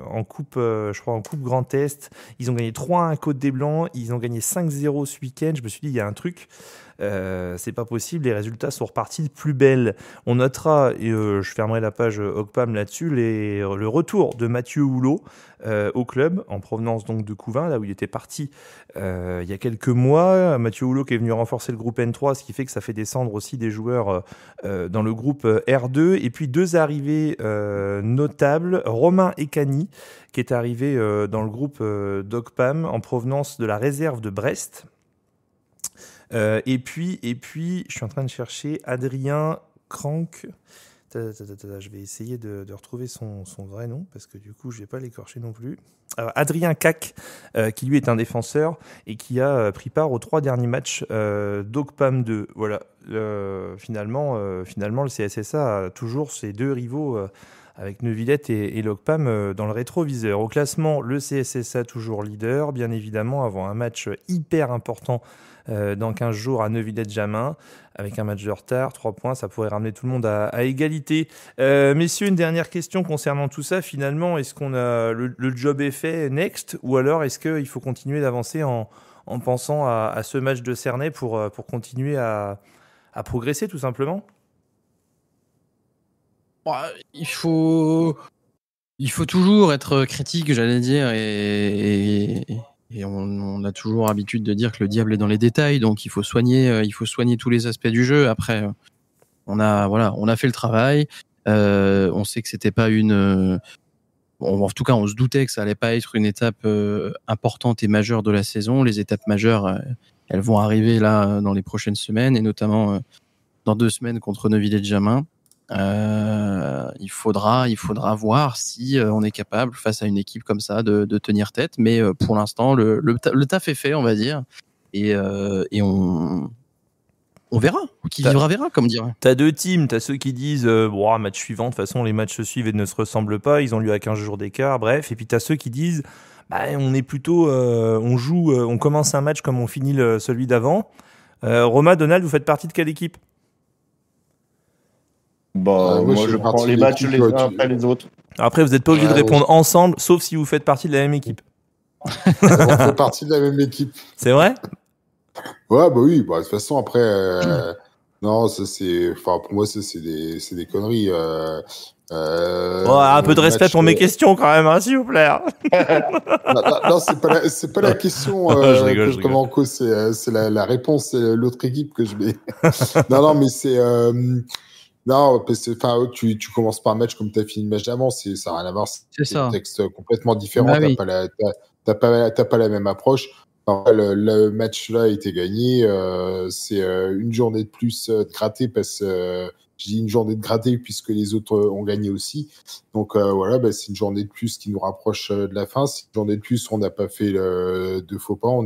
en coupe, je crois en coupe Grand Est. Ils ont gagné 3-1 à Côte-des-Blancs. Ils ont gagné 5-0 ce week-end. Je me suis dit, il y a un truc. C'est pas possible, les résultats sont repartis de plus belle. On notera, et je fermerai la page Ocpam là-dessus, le retour de Mathieu Houlot au club, en provenance donc de Couvain, là où il était parti il y a quelques mois. Mathieu Houlot qui est venu renforcer le groupe N3, ce qui fait que ça fait descendre aussi des joueurs dans le groupe R2. Et puis 2 arrivées notables, Romain Ekani, qui est arrivé dans le groupe d'Ocpam, en provenance de la réserve de Brest. Et puis, je suis en train de chercher Adrien Crank. Je vais essayer de retrouver son vrai nom parce que du coup, je vais pas l'écorcher non plus. Alors, Adrien Cac, qui lui est un défenseur et qui a pris part aux 3 derniers matchs d'Ocpam 2. Voilà. Finalement, le CSSA a toujours ses 2 rivaux. Avec Neuvillette et Locpam dans le rétroviseur. Au classement, le CSSA toujours leader, bien évidemment, avant un match hyper important dans 15 jours à Neuvillette-Jamin, avec un match de retard, 3 points, ça pourrait ramener tout le monde à égalité. Messieurs, une dernière question concernant tout ça. Finalement, est-ce qu'on a le job est fait next, ou alors est-ce qu'il faut continuer d'avancer en pensant à ce match de Cernay pour continuer à progresser tout simplement? Il faut toujours être critique, j'allais dire, et on a toujours l'habitude de dire que le diable est dans les détails, donc il faut soigner tous les aspects du jeu. Après, on a fait le travail. On sait que c'était pas en tout cas, on se doutait que ça allait pas être une étape importante et majeure de la saison. Les étapes majeures, elles vont arriver là dans les prochaines semaines, et notamment dans 2 semaines contre Neuvillette-Jamin. Il faudra voir si on est capable face à une équipe comme ça de tenir tête, mais pour l'instant le taf est fait, on va dire, et on verra, qui vivra verra, comme dire. T'as 2 teams, t'as ceux qui disent match suivant, de toute façon les matchs se suivent et ne se ressemblent pas, ils ont lieu à 15 jours d'écart, bref, et puis t'as ceux qui disent on est plutôt on commence un match comme on finit celui d'avant. Romain, Donald, vous faites partie de quelle équipe? Moi, je prends les matchs les uns après les autres. Après, vous n'êtes pas obligé de répondre ensemble, sauf si vous faites partie de la même équipe. On fait partie de la même équipe. C'est vrai? Ouais, bah oui. De toute façon, après, non, ça c'est, pour moi, ça c'est des conneries. Un peu de respect pour mes questions quand même, hein, s'il vous plaît. non, c'est pas la question je rigole, que je remets en cause, c'est la réponse, c'est l'autre équipe que je mets. non, mais c'est. Non, parce que tu commences pas un match comme tu as fini le match d'avant, ça n'a rien à voir, C'est c'est un ça. contexte complètement différent, Bah t'as oui. t'as pas la même approche. Enfin, le match là a été gagné, c'est une journée de plus de gratter parce je dis une journée de gratter puisque les autres ont gagné aussi. Donc voilà, c'est une journée de plus qui nous rapproche de la fin. C'est une journée de plus où on n'a pas fait de faux pas, on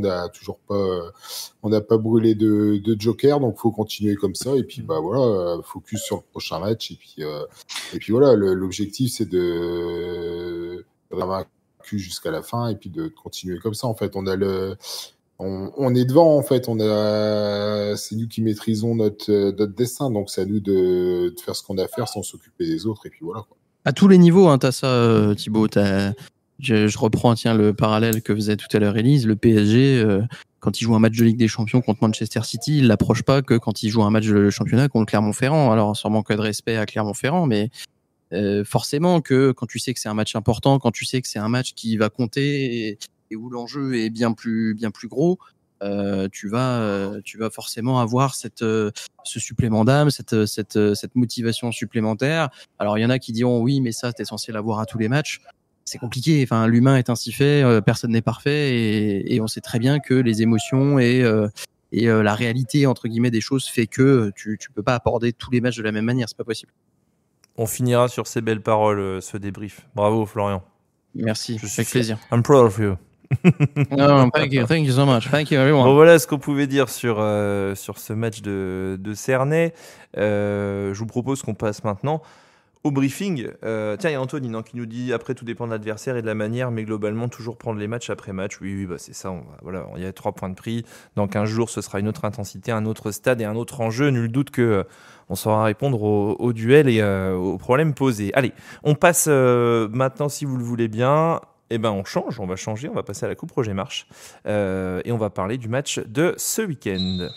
n'a pas brûlé de joker, donc faut continuer comme ça. Et puis voilà, focus sur le prochain match. Et puis voilà, l'objectif c'est de vaincu jusqu'à la fin et puis de continuer comme ça. En fait, on est devant. En fait, c'est nous qui maîtrisons notre destin. Donc c'est à nous de faire ce qu'on a à faire sans s'occuper des autres. Et puis voilà, quoi. À tous les niveaux, hein, t'as ça, Thibaut. Je reprends le parallèle que faisait tout à l'heure Élise. Le PSG, quand il joue un match de Ligue des Champions contre Manchester City, il l'approche pas que quand il joue un match de championnat contre Clermont-Ferrand. Alors, sans manque de respect à Clermont-Ferrand, mais forcément que quand tu sais que c'est un match important, quand tu sais que c'est un match qui va compter et où l'enjeu est bien plus gros, tu vas forcément avoir ce supplément d'âme, cette motivation supplémentaire. Alors il y en a qui diront oui, mais ça t'es censé l'avoir à tous les matchs. C'est compliqué. Enfin, l'humain est ainsi fait. Personne n'est parfait et on sait très bien que les émotions et la réalité entre guillemets des choses fait que tu peux pas aborder tous les matchs de la même manière. C'est pas possible. On finira sur ces belles paroles, ce débrief. Bravo, Florian. Merci, avec plaisir. I'm proud of you. No, thank you so much. Thank you everyone. Bon, voilà ce qu'on pouvait dire sur ce match de Cernay. Je vous propose qu'on passe maintenant au briefing. Tiens, il y a Anthony qui nous dit après tout dépend de l'adversaire et de la manière, mais globalement toujours prendre les matchs après match. Oui, c'est ça. Voilà, il y a 3 points de prix. Dans 15 jours, ce sera une autre intensité, un autre stade et un autre enjeu. Nul doute que on saura répondre au duel et aux problèmes posés. Allez, on passe maintenant, si vous le voulez bien. On change, on va passer à la Coupe Roger Marche et on va parler du match de ce week-end.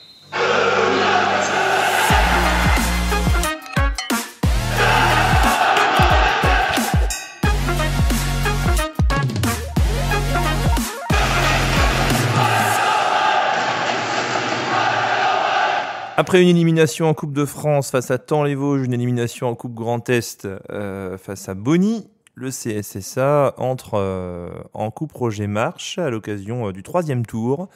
Après une élimination en Coupe de France face à Thaon-les-Vosges, une élimination en Coupe Grand Est face à Bonny, le CSSA entre en Coupe Roger Marche à l'occasion du 3e tour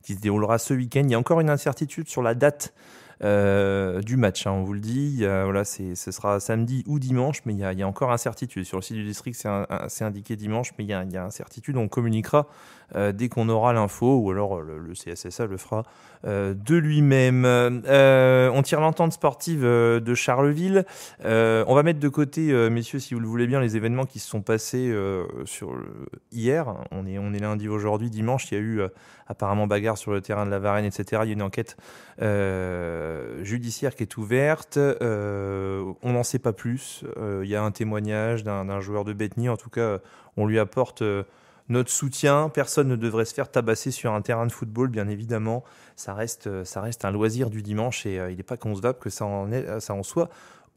qui se déroulera ce week-end. Il y a encore une incertitude sur la date du match, on vous le dit. Ce sera samedi ou dimanche, mais il y a encore incertitude. Sur le site du district, c'est indiqué dimanche, mais il y a incertitude. On communiquera dès qu'on aura l'info, ou alors le CSSA le fera de lui-même. On tire l'entente sportive de Charleville. On va mettre de côté, messieurs, si vous le voulez bien, les événements qui se sont passés hier. On est lundi aujourd'hui, dimanche. Il y a eu apparemment bagarre sur le terrain de la Varenne, etc. Il y a une enquête judiciaire qui est ouverte. On n'en sait pas plus. Il y a un témoignage d'un joueur de Bethany. En tout cas, on lui apporte notre soutien. Personne ne devrait se faire tabasser sur un terrain de football, bien évidemment. Ça reste un loisir du dimanche et il n'est pas concevable que ça en soit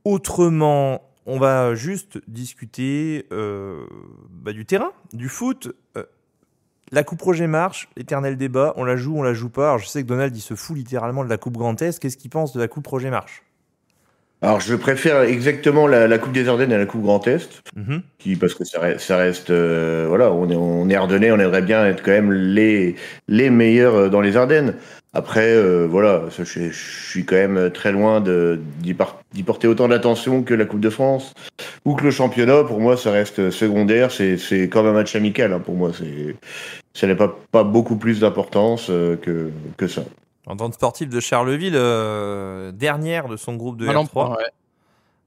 autrement. On va juste discuter du terrain, du foot. La Coupe Roger Marche, l'éternel débat, on la joue pas. Alors je sais que Donald, il se fout littéralement de la Coupe Grand Est. Qu'est-ce qu'il pense de la Coupe Roger Marche ? Alors je préfère exactement la Coupe des Ardennes à la Coupe Grand Est, parce que ça reste on est Ardennais, on aimerait bien être quand même les meilleurs dans les Ardennes. Après je suis quand même très loin d'y porter autant d'attention que la Coupe de France ou que le championnat. Pour moi, ça reste secondaire. C'est comme un match amical. Pour moi, ça n'a pas beaucoup plus d'importance que ça. Entente sportive de Charleville, dernière de son groupe de R3.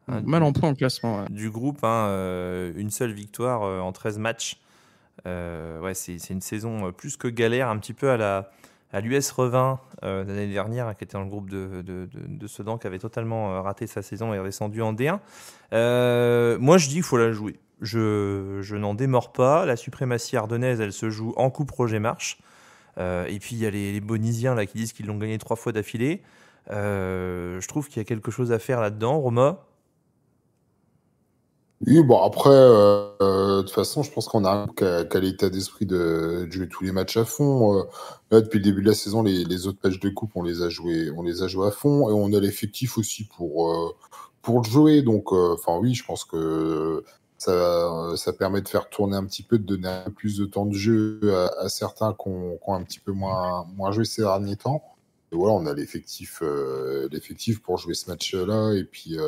Mal en point en classement. Ouais. Du groupe, une seule victoire en 13 matchs. C'est une saison plus que galère, un petit peu à l'US Revin l'année dernière, qui était dans le groupe de Sedan, qui avait totalement raté sa saison et est redescendu en D1. Moi, je dis qu'il faut la jouer. Je n'en démords pas. La suprématie ardennaise, elle se joue en Coupe Roger Marche. Et puis il y a les Bonisiens là, qui disent qu'ils l'ont gagné 3 fois d'affilée. Je trouve qu'il y a quelque chose à faire là-dedans. Roma ? Oui, bon, après, de toute façon, je pense qu'on a qu'à l'état d'esprit de jouer tous les matchs à fond. Là, depuis le début de la saison, les autres matchs de coupe, on les a joués à fond et on a l'effectif aussi pour le jouer. Donc, enfin, oui, je pense que ça permet de faire tourner un petit peu, de donner un peu plus de temps de jeu à certains qui ont un petit peu moins joué ces derniers temps. Et voilà, on a l'effectif pour jouer ce match-là et puis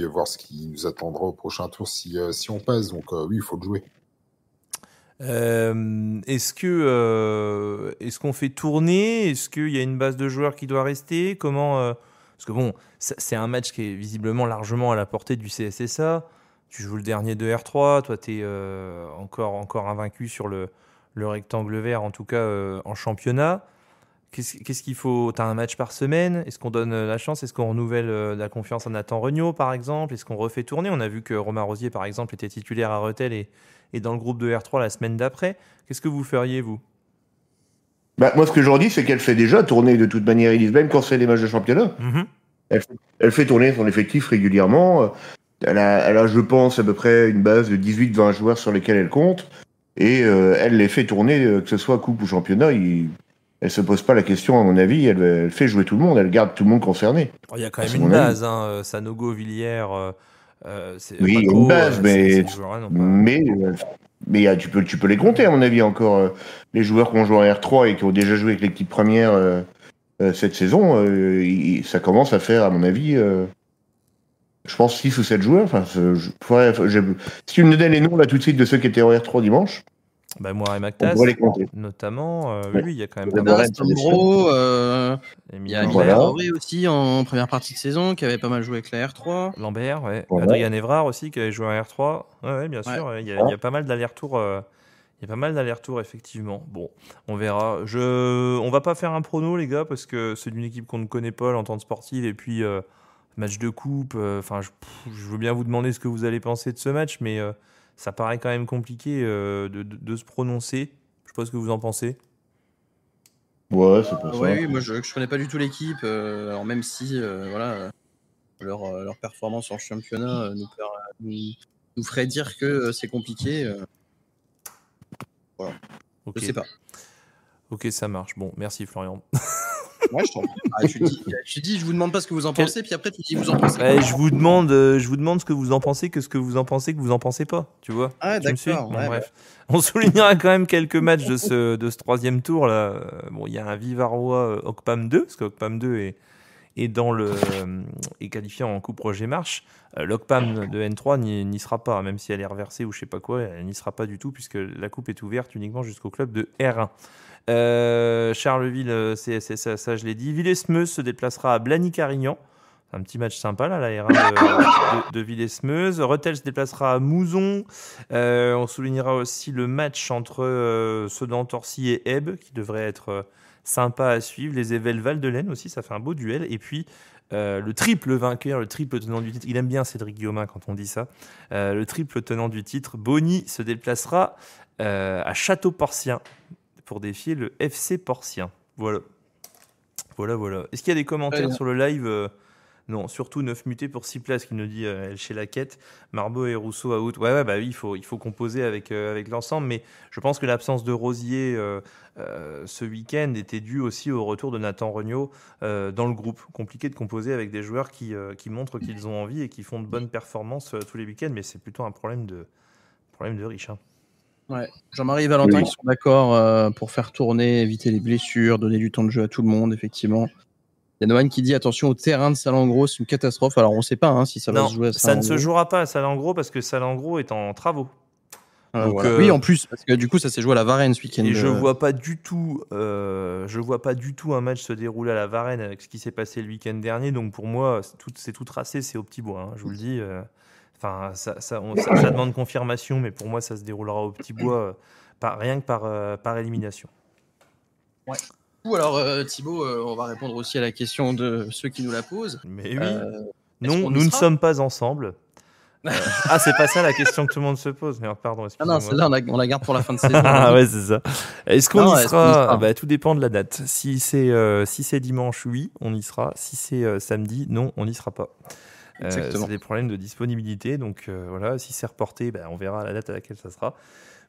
voir ce qui nous attendra au prochain tour si on passe. Donc oui, il faut le jouer. Est-ce qu'on fait tourner? Est-ce qu'il y a une base de joueurs qui doit rester? Comment parce que bon, c'est un match qui est visiblement largement à la portée du CSSA. Tu joues le dernier de R3, toi tu es encore invaincu sur le rectangle vert, en tout cas en championnat. Qu'est-ce qu'il faut? Tu as un match par semaine? Est-ce qu'on donne la chance? Est-ce qu'on renouvelle la confiance à Nathan Regnault, par exemple? Est-ce qu'on refait tourner? On a vu que Romain Rosier, par exemple, était titulaire à Rethel et dans le groupe de R3 la semaine d'après. Qu'est-ce que vous feriez, vous? Moi, ce que je leur dis, c'est qu'elle fait déjà tourner de toute manière Elise, même quand c'est des matchs de championnat. Elle fait tourner son effectif régulièrement. Elle a, je pense, à peu près une base de 18-20 joueurs sur lesquels elle compte. Et elle les fait tourner, que ce soit coupe ou championnat. Elle se pose pas la question, à mon avis. Elle fait jouer tout le monde. Elle garde tout le monde concerné. Il y a quand même une base. Hein, Sanogo, Villiers. Oui, il y a une base, mais tu peux les compter, à mon avis, encore. Les joueurs qui ont joué en R3 et qui ont déjà joué avec l'équipe première cette saison, ça commence à faire, à mon avis, je pense 6 ou 7 joueurs. Enfin, si tu me donnais les noms là tout de suite de ceux qui étaient en R3 dimanche, moi et Mactas, notamment. Oui, il y a quand même Sambro, il y a Claire aussi en première partie de saison qui avait pas mal joué avec la R3. Lambert, ouais. Adrien Evrard aussi qui avait joué en R3. Ouais, bien sûr. Il y a pas mal d'allers-retours. Il y a pas mal d'allers-retours, effectivement. Bon, on verra. On va pas faire un prono, les gars, parce que c'est d'une équipe qu'on ne connaît pas, l'entente sportive, et puis match de coupe. Je veux bien vous demander ce que vous allez penser de ce match, mais ça paraît quand même compliqué de se prononcer. Je sais pas ce que vous en pensez. Ouais, c'est pour ça. Oui, moi je connais pas du tout l'équipe. Alors même si leur performance en championnat nous ferait dire que c'est compliqué. Voilà. Okay. Je sais pas. Ok, ça marche. Bon, merci Florian. Ouais, je t'en prie. Je vous demande pas ce que vous en pensez, puis après tu dis vous en pensez. Je vous demande ce que vous en pensez, que ce que vous en pensez, que vous en pensez pas, tu vois. Ah d'accord. Bon, bref. On soulignera quand même quelques matchs de ce troisième tour là. Bon, il y a un Vivarois Ocpam 2, parce que Ocpam 2 est qualifié en Coupe Roger Marche. L'Ocpam de N3 n'y sera pas, même si elle est reversée ou je sais pas quoi, elle n'y sera pas du tout puisque la coupe est ouverte uniquement jusqu'au club de R1. Charleville, ça je l'ai dit. Villesmeuse se déplacera à Blagny-Carignan. Un petit match sympa là, la R1 de Villesmeuse. Rethel se déplacera à Mouzon. On soulignera aussi le match entre Sedan-Torcy et Ebbe qui devrait être sympa à suivre. Les Évelles Val-de-Laine aussi, ça fait un beau duel. Et puis le triple vainqueur, le triple tenant du titre. Il aime bien Cédric Guillaumin quand on dit ça. Le triple tenant du titre, Bonny, se déplacera à Château-Porcien pour défier le FC Porcien. Voilà. Est-ce qu'il y a des commentaires sur le live? Non, surtout 9 mutés pour 6 places, qui nous dit chez la quête. Marbeau et Rousseau out. Ouais, bah oui, il faut composer avec l'ensemble, mais je pense que l'absence de Rosier ce week-end était due aussi au retour de Nathan Regnault dans le groupe. Compliqué de composer avec des joueurs qui montrent qu'ils ont envie et qui font de bonnes performances tous les week-ends, mais c'est plutôt un problème de riche. Hein. Ouais. Jean-Marie et Valentin qui sont d'accord pour faire tourner, éviter les blessures, donner du temps de jeu à tout le monde, effectivement. Il y a Noan qui dit attention au terrain de Salengro, c'est une catastrophe. Alors on ne sait pas si ça va se jouer à Salengro. Ça ne se jouera pas à Salengro parce que Salengro est en travaux. Donc, oui, en plus, parce que du coup ça s'est joué à la Varenne ce week-end. Et je vois pas du tout un match se dérouler à la Varenne avec ce qui s'est passé le week-end dernier. Donc pour moi, c'est tout tracé, c'est au petit bois. Hein, je vous le dis. Ça demande confirmation, mais pour moi, ça se déroulera au petit bois, rien que par élimination. Ouais. Ou alors, Thibaut, on va répondre aussi à la question de ceux qui nous la posent. Mais oui. Non, nous ne sommes pas ensemble. C'est pas ça la question que tout le monde se pose. Mais pardon, excusez-moi. Non, celle-là, on la garde pour la fin de saison. Ouais, c'est ça. Est-ce qu'on y sera? Tout dépend de la date. Si c'est dimanche, oui, on y sera. Si c'est samedi, non, on n'y sera pas. Exactement. C'est des problèmes de disponibilité. Donc voilà, si c'est reporté, on verra la date à laquelle ça sera.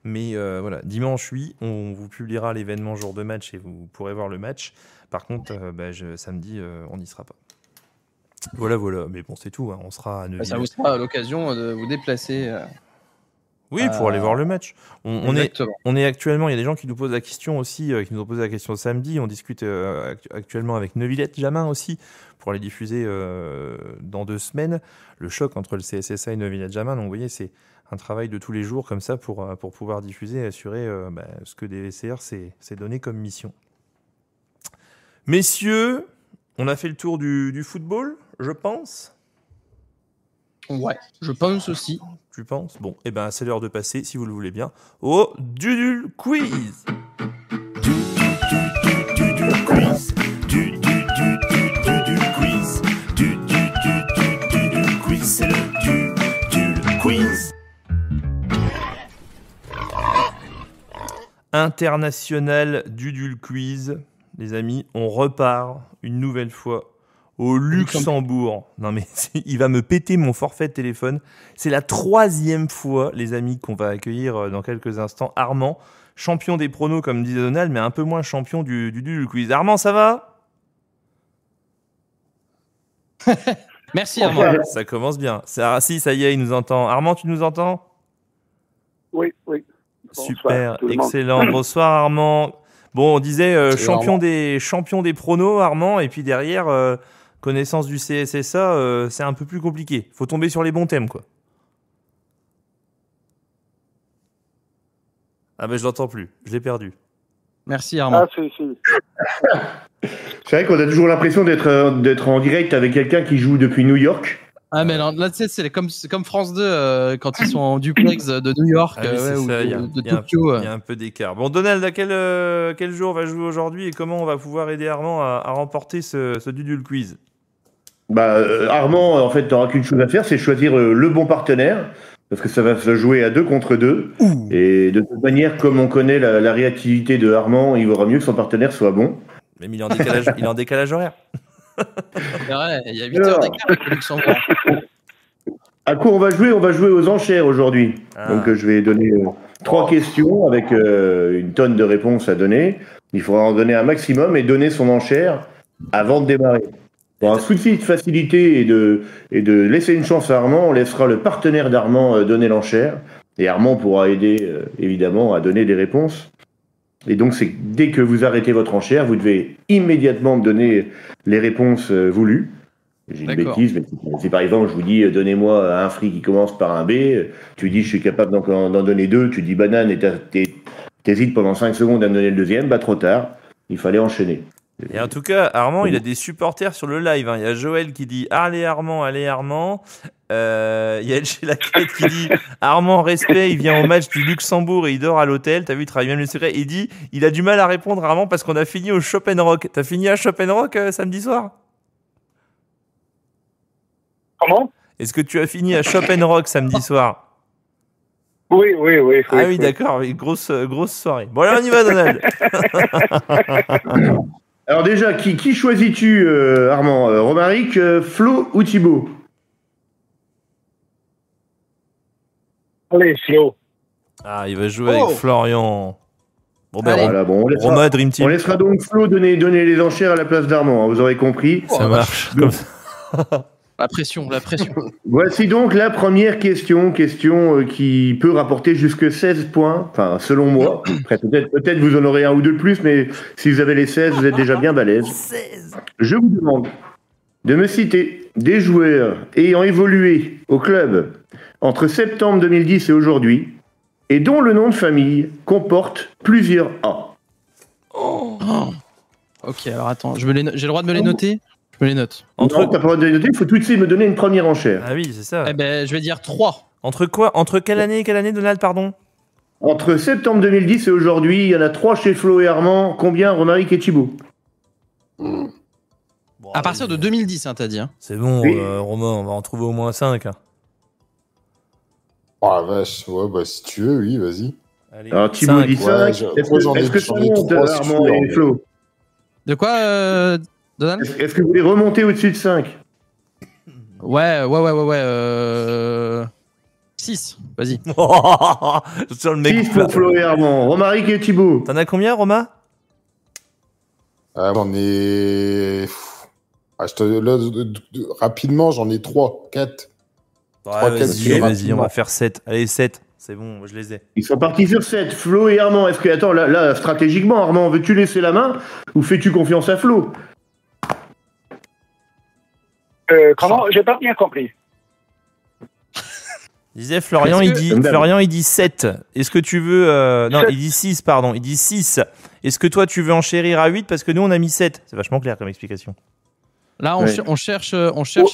Mais voilà, dimanche, oui, on vous publiera l'événement jour de match et vous pourrez voir le match. Par contre, samedi, on n'y sera pas. Voilà. Mais bon, c'est tout. Hein. On sera à Neuville. Ça vous sera l'occasion de vous déplacer. Oui, pour aller voir le match. On est actuellement, il y a des gens qui nous posent la question aussi, qui nous ont posé la question samedi. On discute actuellement avec Neuvillette-Jamin aussi pour les diffuser dans 2 semaines. Le choc entre le CSSA et Neuvillette-Jamin. Donc vous voyez, c'est un travail de tous les jours comme ça pour pouvoir diffuser et assurer ce que DVCR s'est donné comme mission. Messieurs, on a fait le tour du football, je pense. Ouais, je pense aussi. Tu penses ? Bon, c'est l'heure de passer, si vous le voulez bien, au Dudul Quiz. Dudul Quiz. Dudul Quiz. Dudul Quiz. C'est le Dudul Quiz. International Dudul Quiz. Les amis, on repart une nouvelle fois au Luxembourg. Non mais il va me péter mon forfait de téléphone. C'est la 3e fois, les amis, qu'on va accueillir dans quelques instants Armand, champion des pronos comme disait Donald, mais un peu moins champion du quiz. Armand, ça va ? Merci Armand. Ça commence bien. Ça y est, il nous entend. Armand, tu nous entends ? Oui. Super, excellent. Bonsoir Armand. Bon, on disait champion des pronos, Armand, et puis derrière, connaissance du CSSA, c'est un peu plus compliqué. Faut tomber sur les bons thèmes, quoi. Ah je l'entends plus, je l'ai perdu. Merci Armand. C'est vrai qu'on a toujours l'impression d'être en direct avec quelqu'un qui joue depuis New York. Ah mais là tu sais, c'est comme France 2 quand ils sont en duplex de New York ou de Tokyo. Il y a un peu d'écart. Bon, Donald, à quel jour on va jouer aujourd'hui et comment on va pouvoir aider Armand à remporter ce Dudul Quiz ? Armand, en fait, t'auras qu'une chose à faire, c'est choisir le bon partenaire, parce que ça va se jouer à 2 contre 2. Et de toute manière, comme on connaît la réactivité de Armand, il vaudra mieux que son partenaire soit bon. Même il est en décalage horaire. C'est vrai, il y a 8 heures d'écart avec le Luxembourg. À quoi on va jouer ? On va jouer aux enchères aujourd'hui. Donc je vais donner 3 questions avec une tonne de réponses à donner. Il faudra en donner un maximum et donner son enchère avant de démarrer. Pour un souci de facilité et de laisser une chance à Armand, on laissera le partenaire d'Armand donner l'enchère. Et Armand pourra aider évidemment à donner des réponses. Et donc, c'est dès que vous arrêtez votre enchère, vous devez immédiatement me donner les réponses voulues. J'ai une bêtise, mais si par exemple je vous dis donnez-moi un fruit qui commence par un B, tu dis je suis capable d'en donner 2, tu dis banane et t'hésites pendant 5 secondes à me donner le deuxième, trop tard, il fallait enchaîner. Et en tout cas, Armand, il a des supporters sur le live. Il y a Joël qui dit allez Armand. Il y a El Laquette qui dit Armand, respect, il vient au match du Luxembourg et il dort à l'hôtel. T'as vu, il travaille même le secret. Il dit il a du mal à répondre, Armand, parce qu'on a fini au Chopin-Rock. T'as fini à Chopin-Rock samedi soir ? Comment ? Est-ce que tu as fini à Chopin-Rock samedi soir ? Oui. Ah oui, d'accord, oui, grosse soirée. Bon, alors on y va, Donald. Alors déjà, qui choisis-tu, Armand ? Romaric, Flo ou Thibaut ? Allez, Flo. Ah, il va jouer avec Florian. Bon, Roma, Dream Team. On laissera donc Flo donner les enchères à la place d'Armand, vous aurez compris. Ça marche. Comme ça. La pression. Voici donc la première question qui peut rapporter jusque 16 points, enfin selon moi. Après, peut-être vous en aurez un ou deux de plus, mais si vous avez les 16, vous êtes déjà bien balèze. 16. Je vous demande de me citer des joueurs ayant évolué au club entre septembre 2010 et aujourd'hui, et dont le nom de famille comporte plusieurs A. Ok, alors attends, j'ai le droit de me les noter ? Je me les note. Non, t'as pas le droit de les noter, il faut tout de suite me donner une première enchère. Ah oui, c'est ça. Je vais dire 3. Entre quelle année et quelle année, Donald, pardon ? Entre septembre 2010 et aujourd'hui, il y en a 3 chez Flo et Armand. Combien, Romaric et Thibaut ? Bon, à partir de 2010, t'as dit. C'est bon, oui. Romain, on va en trouver au moins 5. Oh la vache, si tu veux, oui, vas-y. Allez, alors Thibaut dit 5. Est-ce que ça monte, Armand et Flo ? De quoi, Donald ? Est-ce que vous voulez remonter au-dessus de 5 ? Ouais. 6, vas-y. Sur le mec 6 pour Flo et Armand. Romaric et Thibaut. T'en as combien, Romain? J'en ai. Là, rapidement, j'en ai 3, 4. Ouais, vas-y, rapidement. on va faire 7. Allez, 7. C'est bon, je les ai. Ils sont partis sur 7. Flo et Armand. Est-ce que, attends, là, stratégiquement, Armand, veux-tu laisser la main ou fais-tu confiance à Flo? Comment? J'ai pas bien compris. Il disait Florian, il dit 7. Est-ce que tu veux... non, il dit 6, pardon. Il dit 6. Est-ce que toi, tu veux enchérir à 8 parce que nous, on a mis 7. C'est vachement clair comme explication. Là, on cherche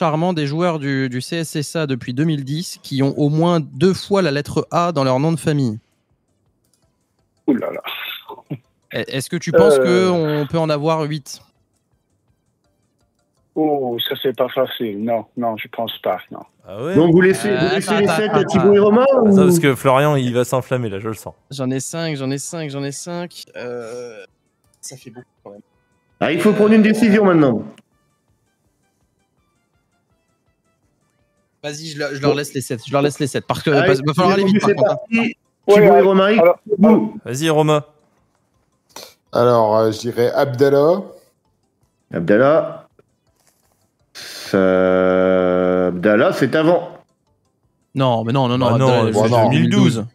Armand des joueurs du CSSA depuis 2010 qui ont au moins 2 fois la lettre A dans leur nom de famille. Ouh là là. Est-ce que tu penses qu'on peut en avoir 8? Oh, ça c'est pas facile. Non, je pense pas. Non. Ah ouais? Donc vous laissez les 7 à Thibaut et Romain ou... Attends, parce que Florian, il va s'enflammer là, je le sens. J'en ai 5. Ça fait beaucoup quand même. Ah, il faut prendre une décision maintenant. Vas-y, je leur laisse les 7. Parce que Allez, va falloir aller vite par c'est contre. parti. Thibaut et Romaric. Vas-y, Romain. Alors, je dirais Abdallah. Abdallah, c'est avant. Non, mais non. non, Abdallah, c'est non. 2012.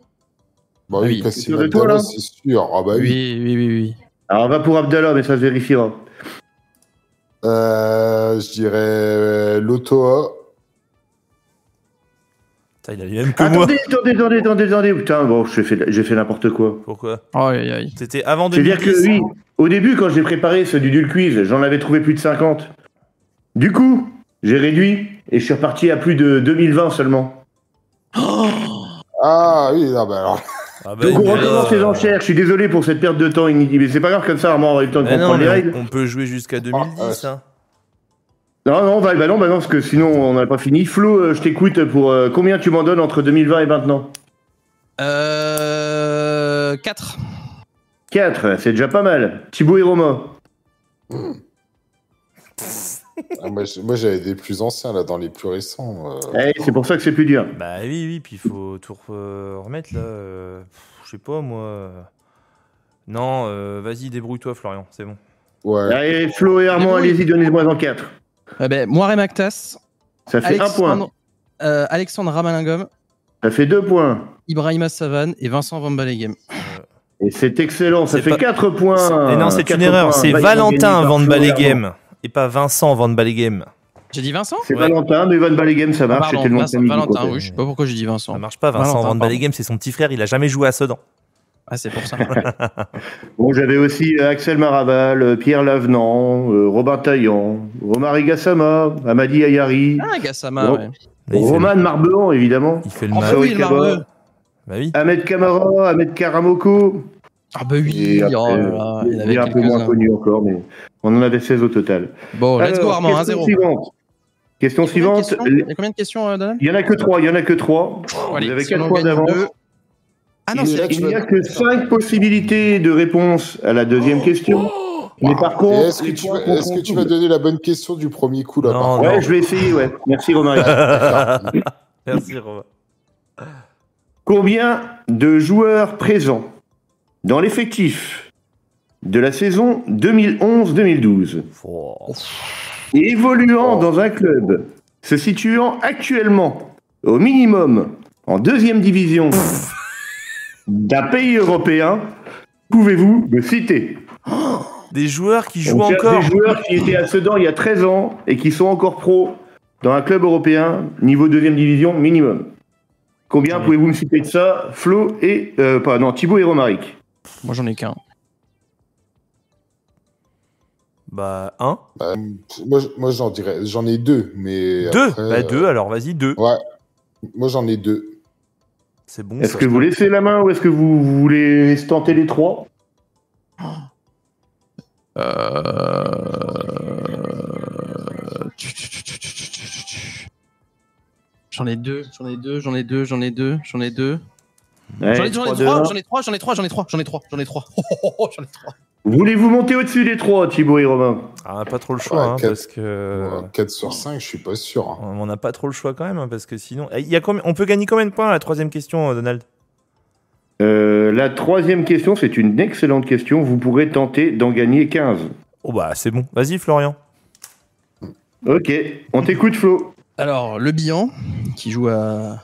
Bah Ah oui, oui. Kassim C'est de toi, Abdallah, là c'est sûr. Ah bah oui. Oui. Alors on va pour Abdallah, mais ça se vérifiera. Je dirais Lotoa. Putain, il a les mêmes que moi. Attendez. Putain, bon, j'ai fait n'importe quoi. Pourquoi? Aïe. C'était avant C'est-à-dire 2010. que oui, au début, quand j'ai préparé ce Dudul Quiz, j'en avais trouvé plus de 50. Du coup, j'ai réduit et je suis reparti à plus de 2020 seulement. Ah oui, non, bah alors. Ah bah, Donc on mais recommence les enchères. Je suis désolé pour cette perte de temps inutile, mais c'est pas grave, comme ça, Armand aura eu le temps de Mais non, comprendre les mais règles. on peut jouer jusqu'à 2010. Hein. Non, parce que sinon on n'a pas fini. Flo, je t'écoute pour combien tu m'en donnes entre 2020 et maintenant? 4. 4, c'est déjà pas mal. Thibaut et Romain. Moi, j'avais des plus anciens, là, dans les plus récents. C'est pour ça que c'est plus dur. Bah oui, puis il faut tout remettre là. Je sais pas moi. Non, vas-y, débrouille-toi, Florian, c'est bon. Ouais. Allez, Flo et Armand, allez-y, donnez-moi en 4. Moiré Mactas. Ça fait 1 point. Alexandre Ramalingom. Ça fait 2 points. Ibrahima Savane et Vincent Van Balegem. Et c'est excellent, ça C'est fait pas- 4 points. Et non, c'est 4 une erreur. points. C'est Bah, ils ont Valentin gagné par Van Flo et Armand. Balegem et pas Vincent Van Balegem. J'ai dit Vincent? C'est Ouais. Valentin, mais Van Balegem, ça marche. C'était le nom de famille. Valentin, oui, je sais pas pourquoi j'ai dit Vincent. Ça marche pas, Vincent Valentin, Van Balegem, c'est son petit frère, il a jamais joué à Sedan. Ah, c'est pour ça. Bon, j'avais aussi Axel Maraval, Pierre Lavenant, Robin Taillant, Romaric Gassama, Amadi Ayari, Ah, Gassama, Bon. ouais. Roman Marbehan, évidemment, Il fait le Oh, mal. bah oui, le Kaba, Marbeux. Bah oui. Ahmed Kamara, Ahmed Karamoko, Ah, bah oui. et après, Oh là là, il y en avait un peu moins quelques-uns. connu encore, mais on en avait 16 au total. Bon, let's go, Alors, Armand, question 1-0. suivante. Question suivante. Il y a combien de questions, Donald? Il y en a que 3. Vous avez 4 points d'avance. Ah non, Il est c'est là, Il n'y a que 5 possibilités de réponse à la deuxième question. Mais par Et contre, est-ce que tu vas donner la bonne question du premier coup, là? Non, par non. Ouais, je vais essayer, ouais. Merci Romaric. Merci, Romain. Combien de joueurs présents dans l'effectif de la saison 2011-2012 Oh. et évoluant dans un club se situant actuellement au minimum en deuxième division d'un pays européen, pouvez-vous me citer? Des joueurs qui On jouent cherche encore. des joueurs qui étaient à Sedan il y a 13 ans et qui sont encore pros dans un club européen, niveau deuxième division minimum. Combien Oui. pouvez-vous me citer de ça, Flo et... Thibaut et Romaric. Moi, j'en ai qu'un. Bah, 1. Bah, moi, j'en ai 2, mais 2. après, Bah, 2, alors vas-y, 2. Ouais. Moi, j'en ai 2. C'est bon. Est-ce ça. que vous laissez la main ou est-ce que vous voulez tenter les 3? J'en ai deux. Ouais, J'en ai trois. J'en ai trois. Voulez-vous monter au-dessus des 3, Thibaut et Romain? Ah, on n'a pas trop le choix, hein, 4, parce que... 4 sur 5, je suis pas sûr. Hein. On n'a pas trop le choix quand même, hein, parce que sinon... On peut gagner combien de points à la troisième question, Donald? La troisième question, c'est une excellente question. Vous pourrez tenter d'en gagner 15. Oh bah, c'est bon. Vas-y, Florian. Ok, on t'écoute, Flo. Alors, Le Bihan, qui joue à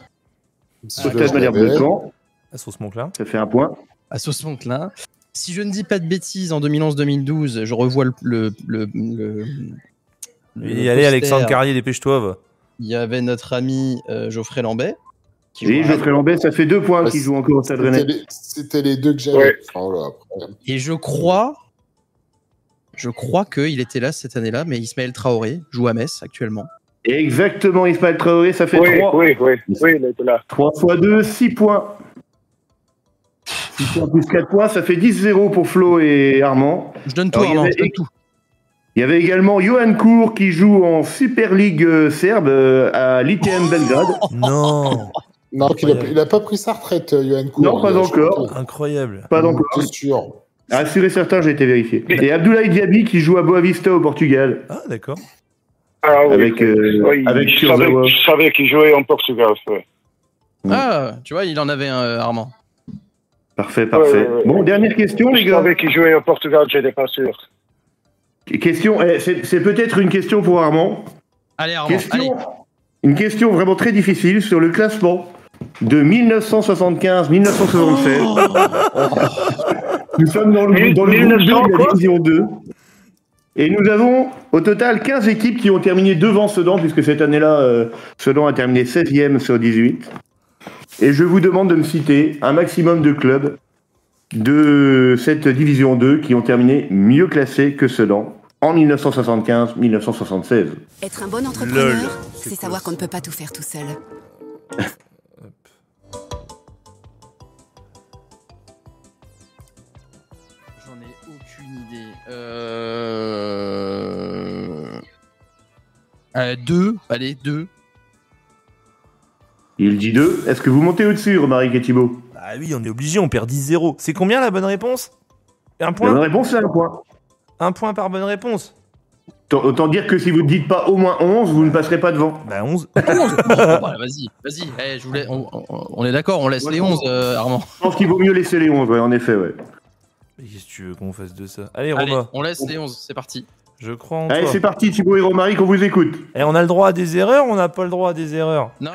Stade Malherbe-de-Caen, La sauce Monclin. ça fait un point. Sauce-Monclin. Si je ne dis pas de bêtises, en 2011-2012, je revois le Et allez, Alexandre poster. Carrier, dépêche-toi. Il y avait notre ami Geoffrey Lambet. Oui, Geoffrey Lambet, ça fait 2 points Ouais, qui joue encore au Stade Rennais. C'était les deux que j'avais. Ouais. Oh là, après. Et je crois qu'il était là cette année-là, mais Ismaël Traoré joue à Metz actuellement. Exactement, Ismaël Traoré, ça fait Oui, 3. oui, il était là. 3 x 2, 6 points. 6 points plus 4 points, ça fait 10-0 pour Flo et Armand. Je donne tout, Alors, Armand, je donne tout. Il y avait également Johan Kour qui joue en Super League serbe à l'ITM Belgrade. Non. Non, il a pas pris sa retraite, Johan Kour. Non, pas encore. Incroyable. Pas encore. C'est sûr. Ah, sûr et certain, j'ai été vérifié. Et Abdoulaye Diaby qui joue à Boavista au Portugal. Ah, d'accord. Ah, oui, Avec, oui, avec je savais qu'il jouait en Portugal. Ouais. Ah, tu vois, il en avait un, Armand. Parfait, parfait. Ouais. Bon, dernière question, les Je gars. savais qu'il jouait au Portugal, j'étais pas sûr. Question, c'est peut-être une question pour Armand. Allez, Armand, allez. Une question vraiment très difficile sur le classement de 1975-1976. Nous sommes dans le groupe 2 de la division 2. Et nous avons au total 15 équipes qui ont terminé devant Sedan, puisque cette année-là, Sedan a terminé 16e sur 18. Et je vous demande de me citer un maximum de clubs de cette division 2 qui ont terminé mieux classés que Sedan en 1975-1976. Être un bon entrepreneur, Lol. c'est savoir qu'on ne peut pas tout faire tout seul. J'en ai aucune idée. 2, allez, 2. Il dit 2. Est-ce que vous montez au-dessus, Romaric et Thibaut? Ah oui, on est obligé, on perd 10-0. C'est combien la bonne réponse? Un La point? bonne réponse, c'est un point. Un point par bonne réponse. Autant dire que si vous ne dites pas au moins 11, vous ne passerez pas devant. Bah 11. Vas-y. Eh, on est d'accord, on laisse les 11, Armand. Je pense qu'il vaut mieux laisser les 11, ouais, en effet, ouais. Qu'est-ce que tu veux qu'on fasse de ça? Allez, Allez, Romain, on laisse les 11, c'est parti. je crois en Allez, toi. c'est parti, Thibaut et Romaric, on vous écoute. Et on a le droit à des erreurs ou on n'a pas le droit à des erreurs? Non,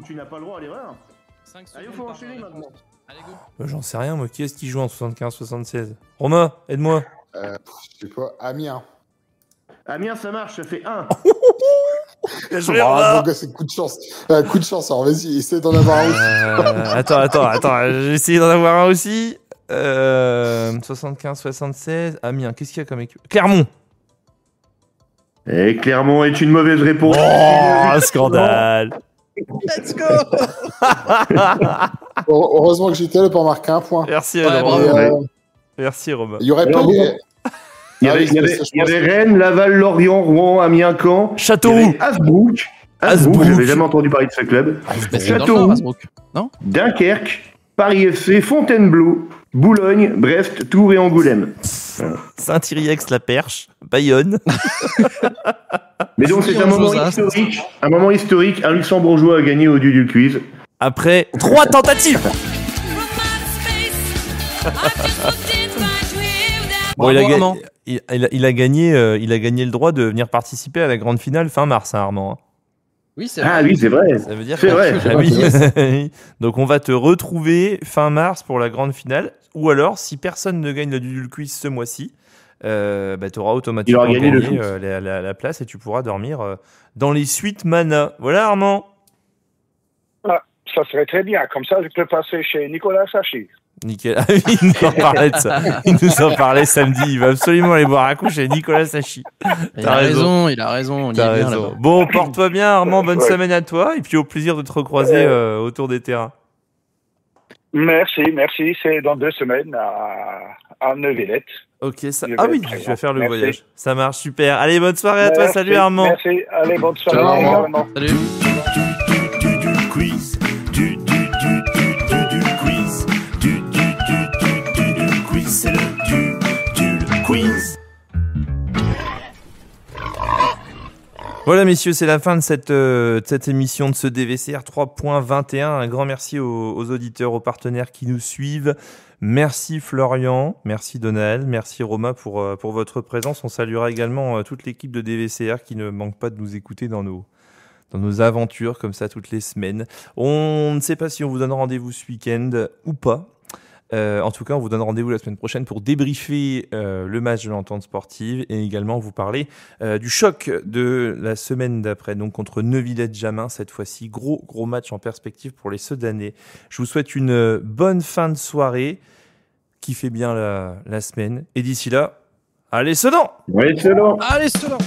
Tu n'as pas le droit à l'erreur. 5 Allez, secondes. faut par enchaîner réponse. maintenant. Allez, go. J'en sais rien, moi. Qui est-ce qui joue en 75-76? Romain, aide-moi. Je sais pas, Amiens. Amiens, ça marche, ça fait 1. Ah, donc, c'est coup de chance. Coup de chance, alors vas-y, essaie d'en avoir un aussi. Attends, j'ai essayé d'en avoir un aussi. 75-76. Amiens, qu'est-ce qu'il y a comme équipe? Clermont. Et Clermont est une mauvaise réponse. Oh, scandale. Let's go. Heureusement que j'étais là pour marquer un point. Merci, Ouais, Romain. bravo. Et, Merci, Romain. il y aurait Alors, pas bon. des... Il y avait, Ah oui, il y avait- c'est ça, je il y avait pense. Rennes, Laval, Lorient, Rouen, Amiens, Caen. Châteauroux. Il y avait Hasbrook. Hasbrook. J'avais jamais entendu parler de ce club. Mais c'est dans le Châteauroux. Nord, Hasbrook. Non? Dunkerque, Paris FC, Fontainebleau, Boulogne, Brest, Tours et Angoulême. Saint-Yrieix, La Perche. Bayonne. Mais donc c'est un Fouillon, moment Josas. historique. Un moment historique. Un Luxembourgeois a gagné au Dudul Quiz. Après 3 tentatives. Bon, Bravo, Armand. il a gagné le droit de venir participer à la grande finale fin mars, hein, Armand. hein. Oui, c'est Ah vrai. oui, c'est vrai. Ça veut dire C'est que- vrai. Ah oui. Donc on va te retrouver fin mars pour la grande finale. Ou alors, si personne ne gagne le Dudul Quiz ce mois-ci, tu auras automatiquement Il aura gagné le gagné foot. la place et tu pourras dormir dans les suites Mana. Voilà, Armand. Ah, ça serait très bien. Comme ça, je peux passer chez Nicolas Sachi. Nickel. Ah oui, il nous en parlait de ça. Il nous en parlait samedi. Il va absolument aller boire un coup chez Nicolas Sachi. Il T'as a raison. raison, il a raison. On y T'as est bien raison. là-bas. Bon, porte-toi bien, Armand. Bonne Ouais. semaine à toi. Et puis au plaisir de te recroiser autour des terrains. Merci. C'est dans 2 semaines à Neuvillette. Ok, ça. Je vais Ah oui, être je vais présent. faire le Merci. voyage. Ça marche, super. Allez, bonne soirée à toi. Merci, Salut, Armand. Merci. Allez, bonne soirée. Ciao, Armand. également. Salut. Du quiz. Du quiz. Du quiz. C'est le Voilà, messieurs, c'est la fin de cette émission de ce DVCR 3.21. Un grand merci aux auditeurs, aux partenaires qui nous suivent. Merci Florian, merci Donald, merci Romain pour votre présence. On saluera également toute l'équipe de DVCR qui ne manque pas de nous écouter dans nos aventures comme ça toutes les semaines. On ne sait pas si on vous donne rendez-vous ce week-end ou pas. En tout cas, on vous donne rendez-vous la semaine prochaine pour débriefer le match de l'Entente sportive et également vous parler du choc de la semaine d'après, donc contre Neuvillette-Jamin cette fois-ci. Gros match en perspective pour les Sedanais. Je vous souhaite une bonne fin de soirée, kiffez bien la semaine et d'ici là, allez Sedan! Allez Sedan! Allez, Sedan!